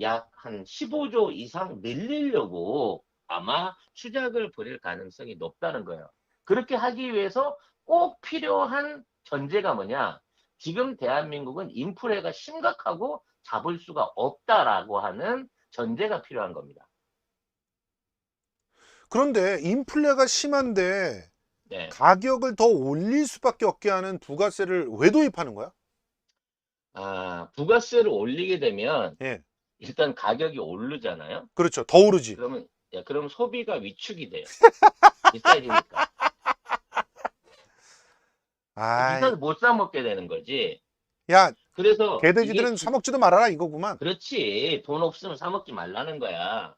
약 한 15조 이상 늘리려고 아마 추작을 벌일 가능성이 높다는 거예요. 그렇게 하기 위해서 꼭 필요한 전제가 뭐냐? 지금 대한민국은 인플레가 심각하고 잡을 수가 없다라고 하는 전제가 필요한 겁니다. 그런데 인플레가 심한데 네. 가격을 더 올릴 수밖에 없게 하는 부가세를 왜 도입하는 거야? 부가세를 올리게 되면 예. 일단 가격이 오르잖아요. 그렇죠. 더 오르지. 그럼 소비가 위축이 돼요. 비싸지니까. 아이. 비싸서 못 사 먹게 되는 거지. 야, 그래서 이게 개돼지들은 사 먹지도 말아라 이거구만. 그렇지. 돈 없으면 사 먹지 말라는 거야.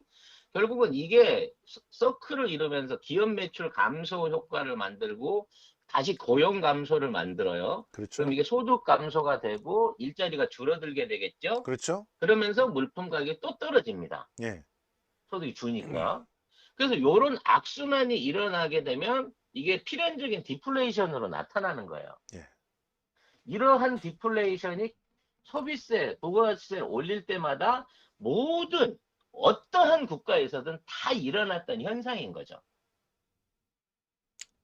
결국은 이게 서클을 이루면서 기업 매출 감소 효과를 만들고 다시 고용 감소를 만들어요. 그렇죠. 그럼 이게 소득 감소가 되고 일자리가 줄어들게 되겠죠. 그렇죠. 그러면서 물품 가격이 또 떨어집니다. 예. 소득이 주니까. 그래서 이런 악순환이 일어나게 되면 이게 필연적인 디플레이션으로 나타나는 거예요. 예. 이러한 디플레이션이 소비세, 부가세 올릴 때마다 모든 어떠한 국가에서든 다 일어났던 현상인 거죠.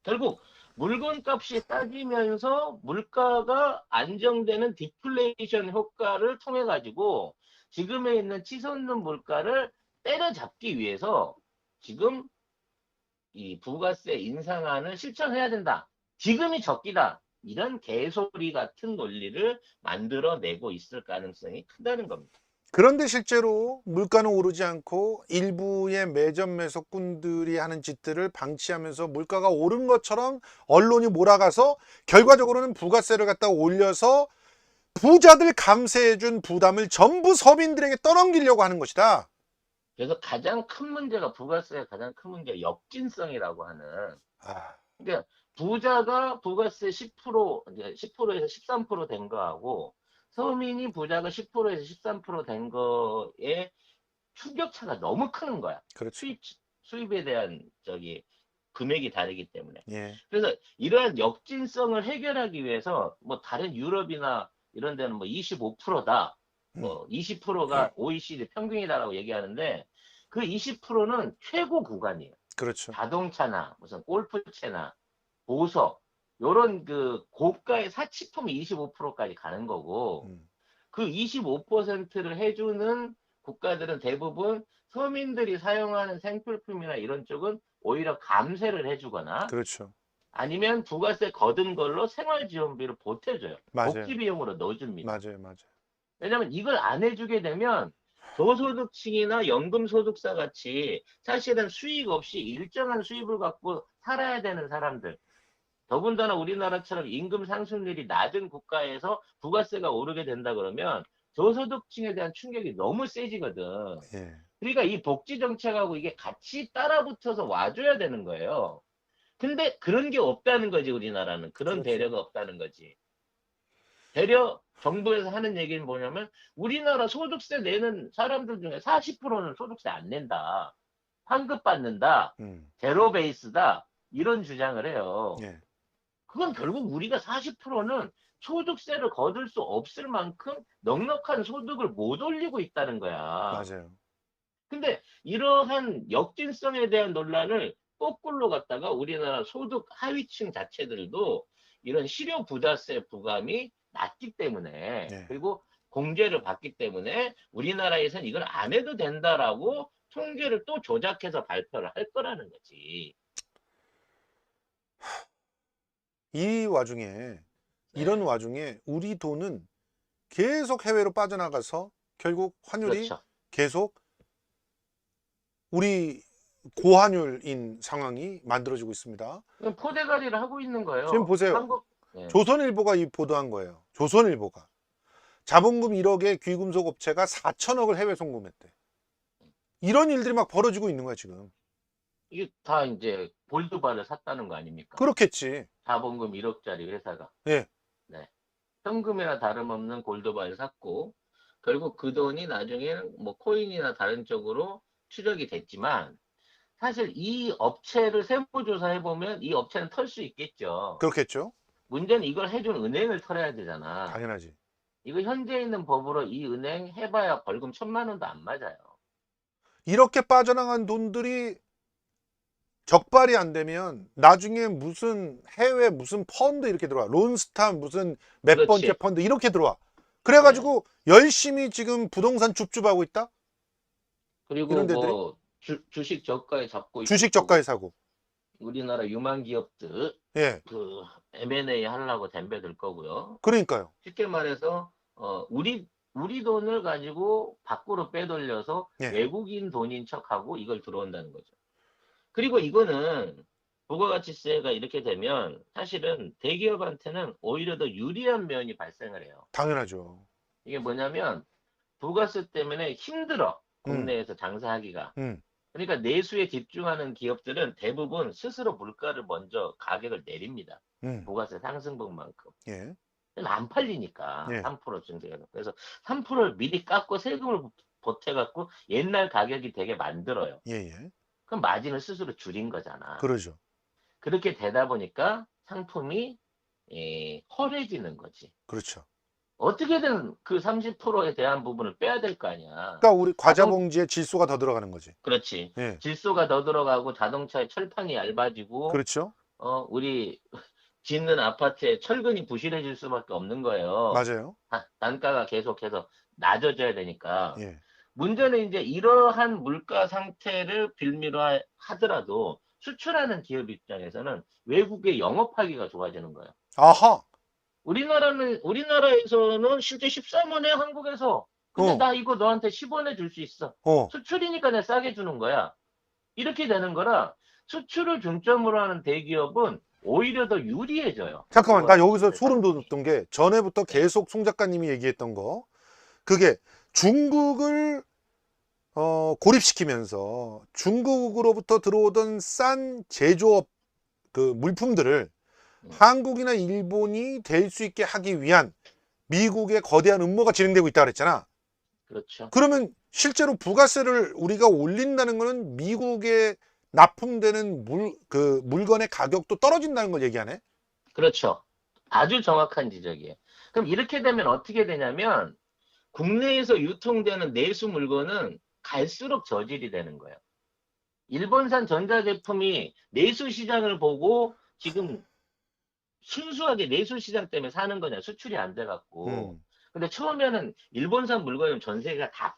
결국 물건 값이 따지면서 물가가 안정되는 디플레이션 효과를 통해 가지고 지금에 있는 치솟는 물가를 때려잡기 위해서 지금 이 부가세 인상안을 실천해야 된다. 지금이 적기다. 이런 개소리 같은 논리를 만들어내고 있을 가능성이 크다는 겁니다. 그런데 실제로 물가는 오르지 않고 일부의 매점 매석꾼들이 하는 짓들을 방치하면서 물가가 오른 것처럼 언론이 몰아가서 결과적으로는 부가세를 갖다 올려서 부자들 감세해준 부담을 전부 서민들에게 떠넘기려고 하는 것이다. 그래서 가장 큰 문제가 부가세의 가장 큰 문제가 역진성이라고 하는 아, 그러니까 부자가 부가세 10%에서 13%된 거하고 서민이 부자가 10%에서 13%된 거에 충격차가 너무 큰 거야. 그렇죠. 수입에 대한 금액이 다르기 때문에. 예. 그래서 이러한 역진성을 해결하기 위해서 뭐 다른 유럽이나 이런 데는 뭐 25%다. 뭐 20%가 OECD 평균이다라고 얘기하는데 그 20%는 최고 구간이에요. 그렇죠. 자동차나 무슨 골프채나 보석 요런 그 고가의 사치품이 25%까지 가는 거고 그 25%를 해주는 국가들은 대부분 서민들이 사용하는 생필품이나 이런 쪽은 오히려 감세를 해주거나 그렇죠. 아니면 부가세 거둔 걸로 생활지원비를 보태줘요. 맞아요. 복지비용으로 넣어줍니다. 맞아요. 맞아요. 왜냐하면 이걸 안 해주게 되면 저소득층이나 연금소득자 같이 사실은 수익 없이 일정한 수입을 갖고 살아야 되는 사람들 더군다나 우리나라처럼 임금 상승률이 낮은 국가에서 부가세가 오르게 된다 그러면 저소득층에 대한 충격이 너무 세지거든. 예. 그러니까 이 복지 정책하고 이게 같이 따라붙어서 와줘야 되는 거예요. 근데 그런 게 없다는 거지 우리나라는. 그런 그렇죠. 배려가 없다는 거지. 배려 정부에서 하는 얘기는 뭐냐면 우리나라 소득세 내는 사람들 중에 40%는 소득세 안 낸다. 환급 받는다. 제로 베이스다. 이런 주장을 해요. 예. 그건 결국 우리가 40%는 소득세를 거둘 수 없을 만큼 넉넉한 소득을 못 올리고 있다는 거야. 맞아요. 근데 이러한 역진성에 대한 논란을 거꾸로 갖다가 우리나라 소득 하위층 자체들도 이런 실효 부자세 부감이 낮기 때문에, 네. 그리고 공제를 받기 때문에 우리나라에선 이걸 안 해도 된다라고 통계를 또 조작해서 발표를 할 거라는 거지. 이 와중에 이런 네, 와중에 우리 돈은 계속 해외로 빠져나가서 결국 환율이 그렇죠. 계속 우리 고환율인 상황이 만들어지고 있습니다. 그럼 포대가리를 하고 있는 지금 거예요. 보세요. 한국, 네, 조선일보가 이 보도한 거예요. 조선일보가. 자본금 1억의 귀금속 업체가 4천억을 해외 송금했대. 이런 일들이 막 벌어지고 있는 거야, 지금. 이게 다 이제 골드바를 샀다는 거 아닙니까? 그렇겠지. 자본금 1억짜리 회사가. 예. 네. 현금이나 다름없는 골드바를 샀고, 결국 그 돈이 나중에는 뭐 코인이나 다른 쪽으로 추적이 됐지만, 사실 이 업체를 세무조사해 보면 이 업체는 털 수 있겠죠. 그렇겠죠. 문제는 이걸 해준 은행을 털어야 되잖아. 당연하지. 이거 현재 있는 법으로 이 은행 해봐야 벌금 1,000만 원도 안 맞아요. 이렇게 빠져나간 돈들이 적발이 안 되면 나중에 무슨 해외 무슨 펀드 이렇게 들어와. 론스타 무슨 몇 번째 그렇지. 펀드 이렇게 들어와. 네. 그래가지고 열심히 지금 부동산 줍줍하고 있다? 그리고 이런 데들이? 뭐 주식 저가에 잡고 주식 있고, 저가에 사고. 우리나라 유망 기업들 예. 그 M&A 하려고 덤벼들 거고요. 그러니까요. 쉽게 말해서 우리 돈을 가지고 밖으로 빼돌려서 예. 외국인 돈인 척하고 이걸 들어온다는 거죠. 그리고 이거는 부가가치세가 이렇게 되면 사실은 대기업한테는 오히려 더 유리한 면이 발생을 해요. 당연하죠. 이게 뭐냐면 부가세 때문에 힘들어, 음, 국내에서 장사하기가. 음, 그러니까 내수에 집중하는 기업들은 대부분 스스로 물가를 먼저 가격을 내립니다. 음. 부가세 상승분만큼. 예. 안 팔리니까 예. 3% 증세가. 그래서 3%를 미리 깎고 세금을 보태갖고 옛날 가격이 되게 만들어요. 예, 예. 그럼 마진을 스스로 줄인 거잖아. 그러죠. 그렇게 되다 보니까 상품이 허해지는 거지. 그렇죠. 어떻게든 그 30%에 대한 부분을 빼야 될 거 아니야. 그러니까 우리 과자 자동, 봉지에 질소가 더 들어가는 거지. 그렇지. 예. 질소가 더 들어가고 자동차의 철판이 얇아지고, 그렇죠. 우리 짓는 아파트에 철근이 부실해질 수밖에 없는 거예요. 맞아요. 단가가 계속해서 낮아져야 되니까. 예. 문제는 이제 이러한 물가 상태를 빌미로 하더라도 수출하는 기업 입장에서는 외국에 영업하기가 좋아지는 거예요. 아하. 우리나라에서는 실제 13원에 한국에서. 근데 어, 나 이거 너한테 10원에 줄 수 있어. 어. 수출이니까 내가 싸게 주는 거야. 이렇게 되는 거라 수출을 중점으로 하는 대기업은 오히려 더 유리해져요. 잠깐만, 나 여기서 소름 상황이. 돋았던 게 전에부터 네. 계속 송 작가님이 얘기했던 거. 그게 중국을 고립시키면서 중국으로부터 들어오던 싼 제조업 그 물품들을 음, 한국이나 일본이 될 수 있게 하기 위한 미국의 거대한 음모가 진행되고 있다 그랬잖아. 그렇죠. 그러면 실제로 부가세를 우리가 올린다는 거는 미국에 납품되는 물건의 가격도 떨어진다는 걸 얘기하네. 그렇죠. 아주 정확한 지적이에요. 그럼 이렇게 되면 어떻게 되냐면 국내에서 유통되는 내수 물건은 갈수록 저질이 되는 거예요. 일본산 전자제품이 내수 시장을 보고 지금 순수하게 내수 시장 때문에 사는 거냐, 수출이 안 돼갖고. 음, 근데 처음에는 일본산 물건은 전 세계가 다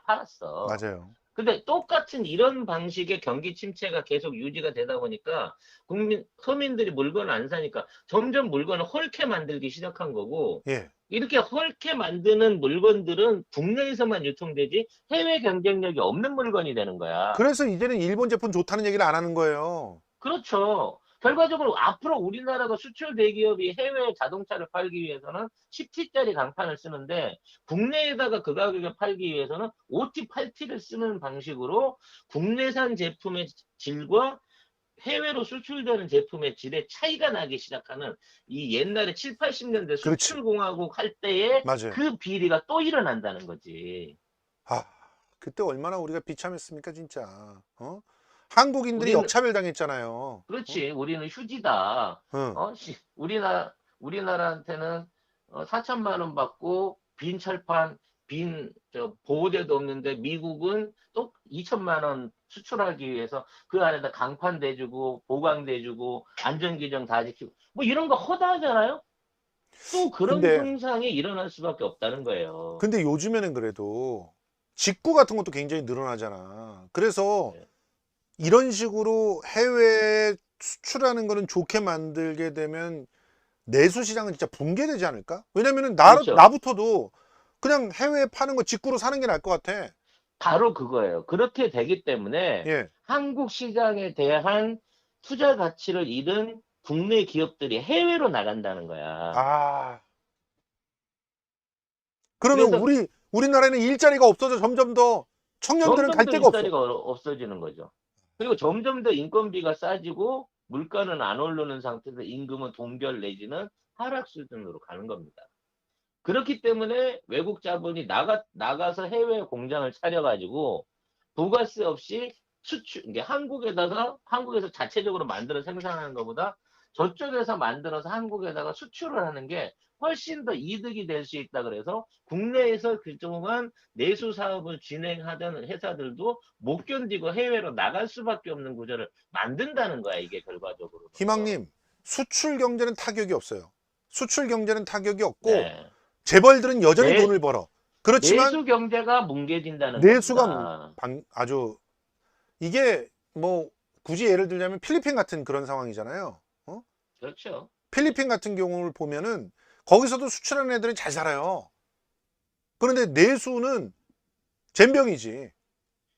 팔았어. 맞아요. 근데 똑같은 이런 방식의 경기 침체가 계속 유지가 되다 보니까 서민들이 물건을 안 사니까 점점 물건을 헐게 만들기 시작한 거고, 예. 이렇게 헐게 만드는 물건들은 국내에서만 유통되지 해외 경쟁력이 없는 물건이 되는 거야. 그래서 이제는 일본 제품 좋다는 얘기를 안 하는 거예요. 그렇죠. 결과적으로 앞으로 우리나라가 수출 대기업이 해외 자동차를 팔기 위해서는 10T짜리 강판을 쓰는데 국내에다가 그 가격에 팔기 위해서는 5T, 8T를 쓰는 방식으로 국내산 제품의 질과 해외로 수출되는 제품의 질의 차이가 나기 시작하는 이 옛날에 7, 80년대 그렇지. 수출공화국 할 때의 맞아요. 그 비리가 또 일어난다는 거지. 아, 그때 얼마나 우리가 비참했습니까, 진짜. 한국인들이 우리는 역차별 당했잖아요. 그렇지. 우리는 휴지다. 응. 우리나라한테는 4천만 원 받고 빈 철판, 빈 보호대도 없는데 미국은 또 2천만 원 수출하기 위해서 그 안에다 강판 대주고 보강 대주고 안전규정 다 지키고 뭐 이런 거 허다하잖아요. 또 그런 근데 현상이 일어날 수밖에 없다는 거예요. 근데 요즘에는 그래도 직구 같은 것도 굉장히 늘어나잖아. 그래서 네. 이런 식으로 해외에 수출하는 거는 좋게 만들게 되면 내수 시장은 진짜 붕괴되지 않을까? 왜냐면은 그렇죠. 나부터도 그냥 해외에 파는 거 직구로 사는 게 나을 것 같아. 바로 그거예요. 그렇게 되기 때문에 예. 한국 시장에 대한 투자 가치를 잃은 국내 기업들이 해외로 나간다는 거야. 아, 그러면 그래서 우리나라에는 일자리가 없어져 점점 더 청년들은 갈 점점 더 데가 없어. 일자리가 없어지는 거죠. 그리고 점점 더 인건비가 싸지고 물가는 안 오르는 상태에서 임금은 동결 내지는 하락 수준으로 가는 겁니다. 그렇기 때문에 외국 자본이 나가서 해외 공장을 차려가지고 부가세 없이 수출, 이게 한국에서 자체적으로 만들어 생산하는 것보다 저쪽에서 만들어서 한국에다가 수출을 하는 게 훨씬 더 이득이 될 수 있다 그래서 국내에서 그동안 내수 사업을 진행하던 회사들도 못 견디고 해외로 나갈 수밖에 없는 구조를 만든다는 거야, 이게 결과적으로는. 희망님, 수출 경제는 타격이 없어요. 수출 경제는 타격이 없고 네. 재벌들은 여전히 내, 돈을 벌어. 그렇지만 내수 경제가 뭉개진다는 내수가 겁니다. 아주 이게 뭐 굳이 예를 들자면 필리핀 같은 그런 상황이잖아요. 어? 그렇죠. 필리핀 같은 경우를 보면은 거기서도 수출하는 애들은 잘 살아요. 그런데 내수는 젬병이지.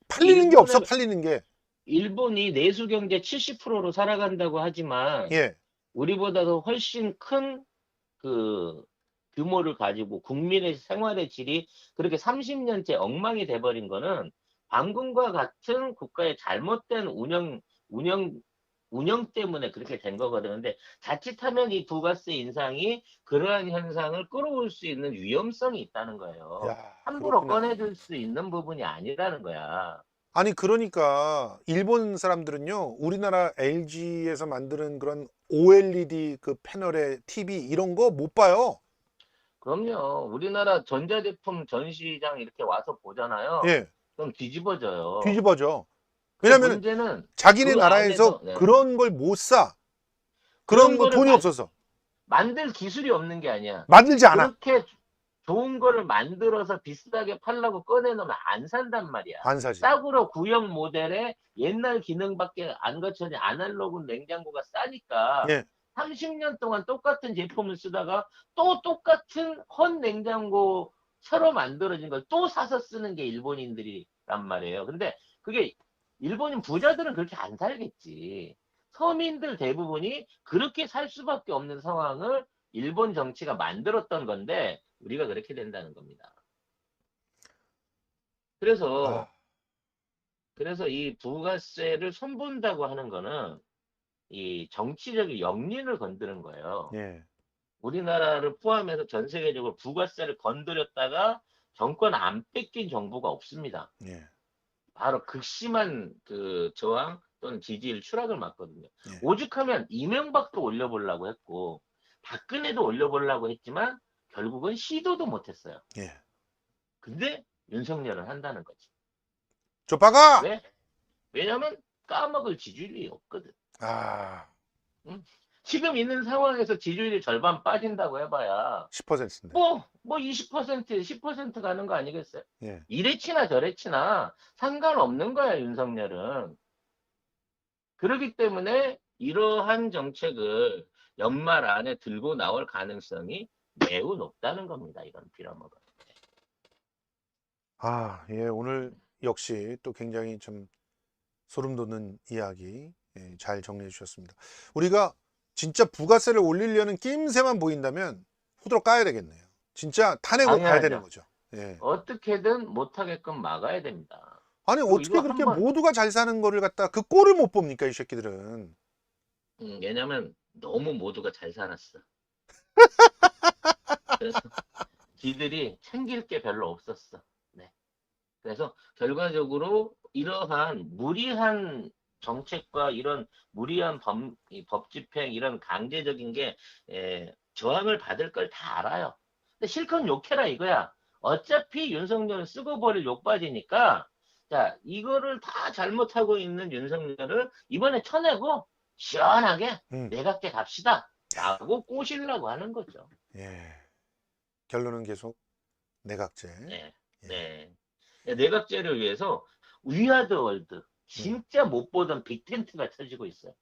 팔리는 게 없어, 일본의 팔리는 게. 일본이 내수 경제 70%로 살아간다고 하지만 예, 우리보다도 훨씬 큰 그 규모를 가지고 국민의 생활의 질이 그렇게 30년째 엉망이 돼버린 거는 방금과 같은 국가의 잘못된 운영, 운영 때문에 그렇게 된 거거든요. 근데 자칫하면 이 부가세 인상이 그러한 현상을 끌어올 수 있는 위험성이 있다는 거예요. 야, 함부로 그렇구나. 꺼내들 수 있는 부분이 아니라는 거야. 아니, 그러니까 일본 사람들은요, 우리나라 LG에서 만드는 그런 OLED 그 패널의 TV 이런 거 못 봐요. 그럼요. 우리나라 전자제품 전시장 이렇게 와서 보잖아요. 예, 그럼 뒤집어져요. 뒤집어져. 근데 왜냐면은 문제는 자기네 그 나라에서 안에서 네. 그런 걸 못 사. 그런 그런 거 거를 돈이 없어서 만들 기술이 없는 게 아니야. 만들지 않아. 그렇게 좋은 거를 만들어서 비싸게 팔라고 꺼내놓으면 안 산단 말이야. 안 사지. 싸구려 구형 모델에 옛날 기능밖에 안 갖춰진 아날로그 냉장고가 싸니까 예. 30년 동안 똑같은 제품을 쓰다가 또 똑같은 헌 냉장고 새로 만들어진 걸 또 사서 쓰는 게 일본인들이란 말이에요. 근데 그게 일본인 부자들은 그렇게 안 살겠지. 서민들 대부분이 그렇게 살 수밖에 없는 상황을 일본 정치가 만들었던 건데 우리가 그렇게 된다는 겁니다. 아, 그래서 이 부가세를 손본다고 하는 거는 이 정치적인 역린을 건드는 거예요. 예. 우리나라를 포함해서 전 세계적으로 부가세를 건드렸다가 정권 안 뺏긴 정부가 없습니다. 예. 바로 극심한 그 저항 또는 지지율 추락을 맞거든요. 예. 오죽하면 이명박도 올려보려고 했고 박근혜도 올려보려고 했지만 결국은 시도도 못했어요. 예. 근데 윤석열은 한다는 거지. 좁아가. 왜? 왜냐면 까먹을 지지율이 없거든. 아, 응? 지금 있는 상황에서 지지율이 절반 빠진다고 해봐야 10%인데. 뭐 20%, 10% 가는 거 아니겠어요? 예. 이래치나 저래치나 상관없는 거야, 윤석열은. 그렇기 때문에 이러한 정책을 연말 안에 들고 나올 가능성이 매우 높다는 겁니다. 이런 빌어먹은. 아, 예. 오늘 역시 또 굉장히 좀 소름 돋는 이야기 잘 정리해 주셨습니다. 우리가 진짜 부가세를 올리려는 낌새만 보인다면 후드로 까야 되겠네요. 진짜 타내고 가야 되는 당연하죠. 거죠. 예. 어떻게든 못하게끔 막아야 됩니다. 아니, 그리고 어떻게 이거 그렇게 한번 모두가 잘 사는 거를 갖다 그 꼴을 못 봅니까, 이 새끼들은. 왜냐면 너무 모두가 잘 살았어. 그래서 지들이 챙길 게 별로 없었어. 네. 그래서 결과적으로 이러한 무리한 정책과 이런 무리한 법 집행, 이런 강제적인 게 저항을 받을 걸 다 알아요. 근데 실컷 욕해라 이거야. 어차피 윤석열은 쓰고 버릴 욕받이니까 자, 이거를 다 잘못하고 있는 윤석열을 이번에 쳐내고 시원하게 내각제 갑시다 라고 꼬시려고 하는 거죠. 예. 결론은 계속 내각제. 네. 예. 네. 내각제를 위해서 위아드 월드 진짜 못 보던 빅텐트가 쳐지고 있어요.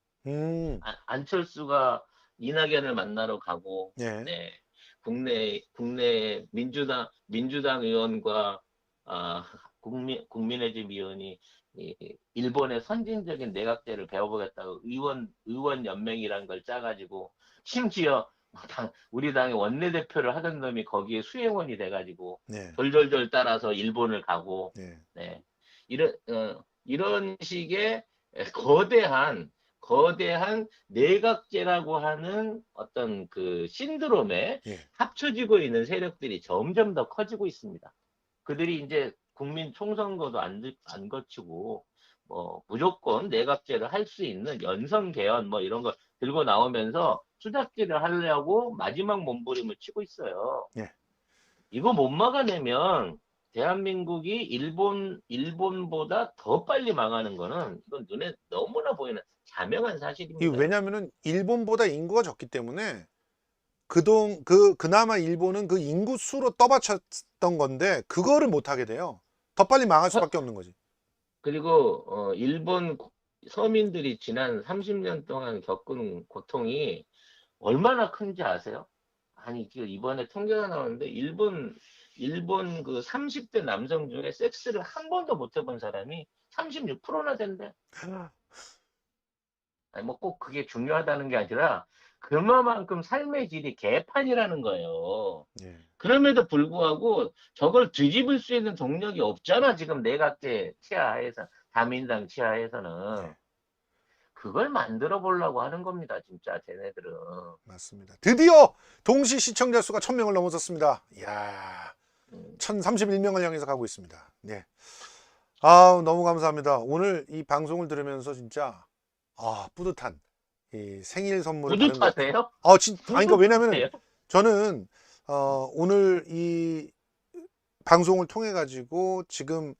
안철수가 이낙연을 만나러 가고, 예. 네. 국내 민주당 의원과 국민의 집 의원이 일본의 선진적인 내각제를 배워보겠다고 의원 연맹이라는 걸 짜가지고, 심지어 우리 당의 원내대표를 하던 놈이 거기에 수행원이 돼가지고 네. 돌돌돌 따라서 일본을 가고, 네. 네. 이런 식의 거대한 내각제라고 하는 어떤 그 신드롬에 예. 합쳐지고 있는 세력들이 점점 더 커지고 있습니다. 그들이 이제 국민 총선거도 안 거치고 뭐 무조건 내각제를 할 수 있는 연성 개헌 뭐 이런 거 들고 나오면서 수작질을 하려고 마지막 몸부림을 치고 있어요. 예. 이거 못 막아내면 대한민국이 일본보다 더 빨리 망하는 거는 이건 눈에 너무나 보이는 자명한 사실입니다. 왜냐하면은 일본보다 인구가 적기 때문에 그나마 일본은 그 인구 수로 떠받쳤던 건데 그거를 못 하게 돼요. 더 빨리 망할 수밖에 없는 거지. 그리고 일본 서민들이 지난 30년 동안 겪은 고통이 얼마나 큰지 아세요? 아니 이번에 통계가 나오는데 일본 그 30대 남성 중에 섹스를 한 번도 못 해본 사람이 36%나 된대. 아니 뭐 꼭 그게 중요하다는 게 아니라 그만큼 삶의 질이 개판이라는 거예요. 예. 그럼에도 불구하고 저걸 뒤집을 수 있는 동력이 없잖아. 지금 내각제 치하에서, 다민당 치하에서는. 네. 그걸 만들어 보려고 하는 겁니다. 진짜 쟤네들은. 맞습니다. 드디어 동시 시청자 수가 1000명을 넘어섰습니다. 이야, 1031명을 향해서 가고 있습니다. 네. 아, 너무 감사합니다. 오늘 이 방송을 들으면서 진짜 뿌듯한 이 생일 선물을 받은 것 같아요. 뿌듯하세요? 아니, 그러니까 왜냐면 저는 오늘 이 방송을 통해 가지고 지금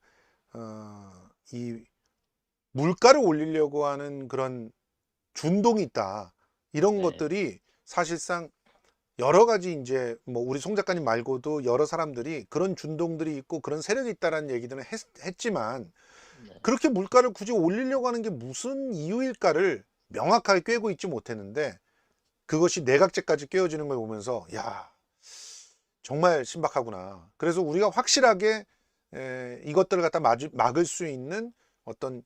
이 물가를 올리려고 하는 그런 준동이 있다. 이런 네. 것들이 사실상 여러 가지 이제 뭐 우리 송 작가님 말고도 여러 사람들이 그런 준동들이 있고 그런 세력이 있다라는 얘기들은 했지만 네. 그렇게 물가를 굳이 올리려고 하는 게 무슨 이유일까를 명확하게 꿰고 있지 못했는데 그것이 내각제까지 꿰어지는 걸 보면서 야, 정말 신박하구나. 그래서 우리가 확실하게 이것들을 갖다 막을 수 있는 어떤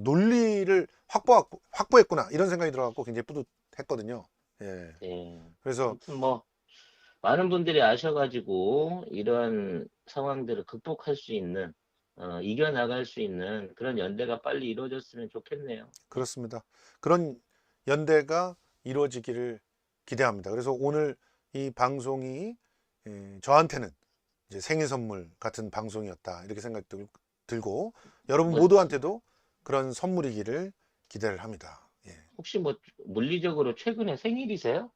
논리를 확보했구나 이런 생각이 들어갖고 굉장히 뿌듯했거든요. 예. 네. 그래서 뭐 많은 분들이 아셔가지고 이런 상황들을 극복할 수 있는 이겨나갈 수 있는 그런 연대가 빨리 이루어졌으면 좋겠네요. 그렇습니다. 그런 연대가 이루어지기를 기대합니다. 그래서 오늘 이 방송이 저한테는 이제 생일 선물 같은 방송이었다 이렇게 생각이 들고 여러분 모두한테도 그런 선물이기를 기대를 합니다. 예. 혹시 뭐 물리적으로 최근에 생일이세요?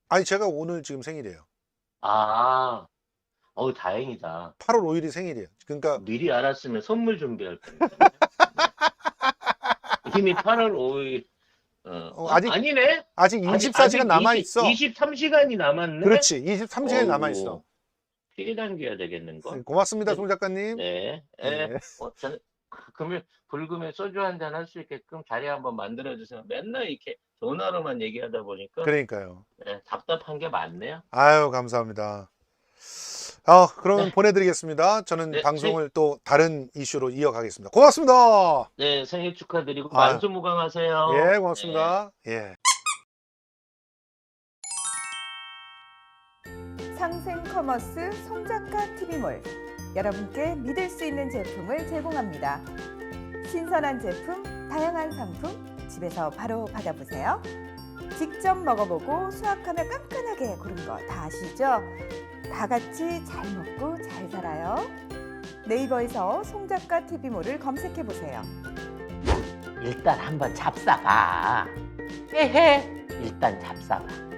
아니 제가 오늘 지금 생일이에요. 다행이다. 8월 5일이 생일이에요. 그러니까 미리 알았으면 선물 준비할 뻔했네. 이미 8월 5일. 아니네. 아직 24시간 남아 있어. 23시간이 남았네. 그렇지. 23시간이 남아 있어. 피리 당겨야 되겠는걸? 고맙습니다, 송 작가님. 네. 네. 저는 불금에 소주 한잔 할 수 있게끔 자리 한번 만들어 주세요. 맨날 이렇게 전화로만 얘기하다 보니까 그러니까요. 네, 답답한 게 많네요. 아유, 감사합니다. 그러면 보내드리겠습니다. 저는 방송을 또 다른 이슈로 이어가겠습니다. 고맙습니다. 네, 생일 축하드리고 만수무강하세요. 예, 고맙습니다. 예. 상생 커머스 송작가 TV몰, 여러분께 믿을 수 있는 제품을 제공합니다. 신선한 제품, 다양한 상품, 집에서 바로 받아보세요. 직접 먹어보고 수확하며 깐깐하게 고른 거 다 아시죠? 다 같이 잘 먹고 잘 살아요. 네이버에서 송작가 TV몰을 검색해보세요. 일단 한번 잡숴봐. 일단 잡숴봐.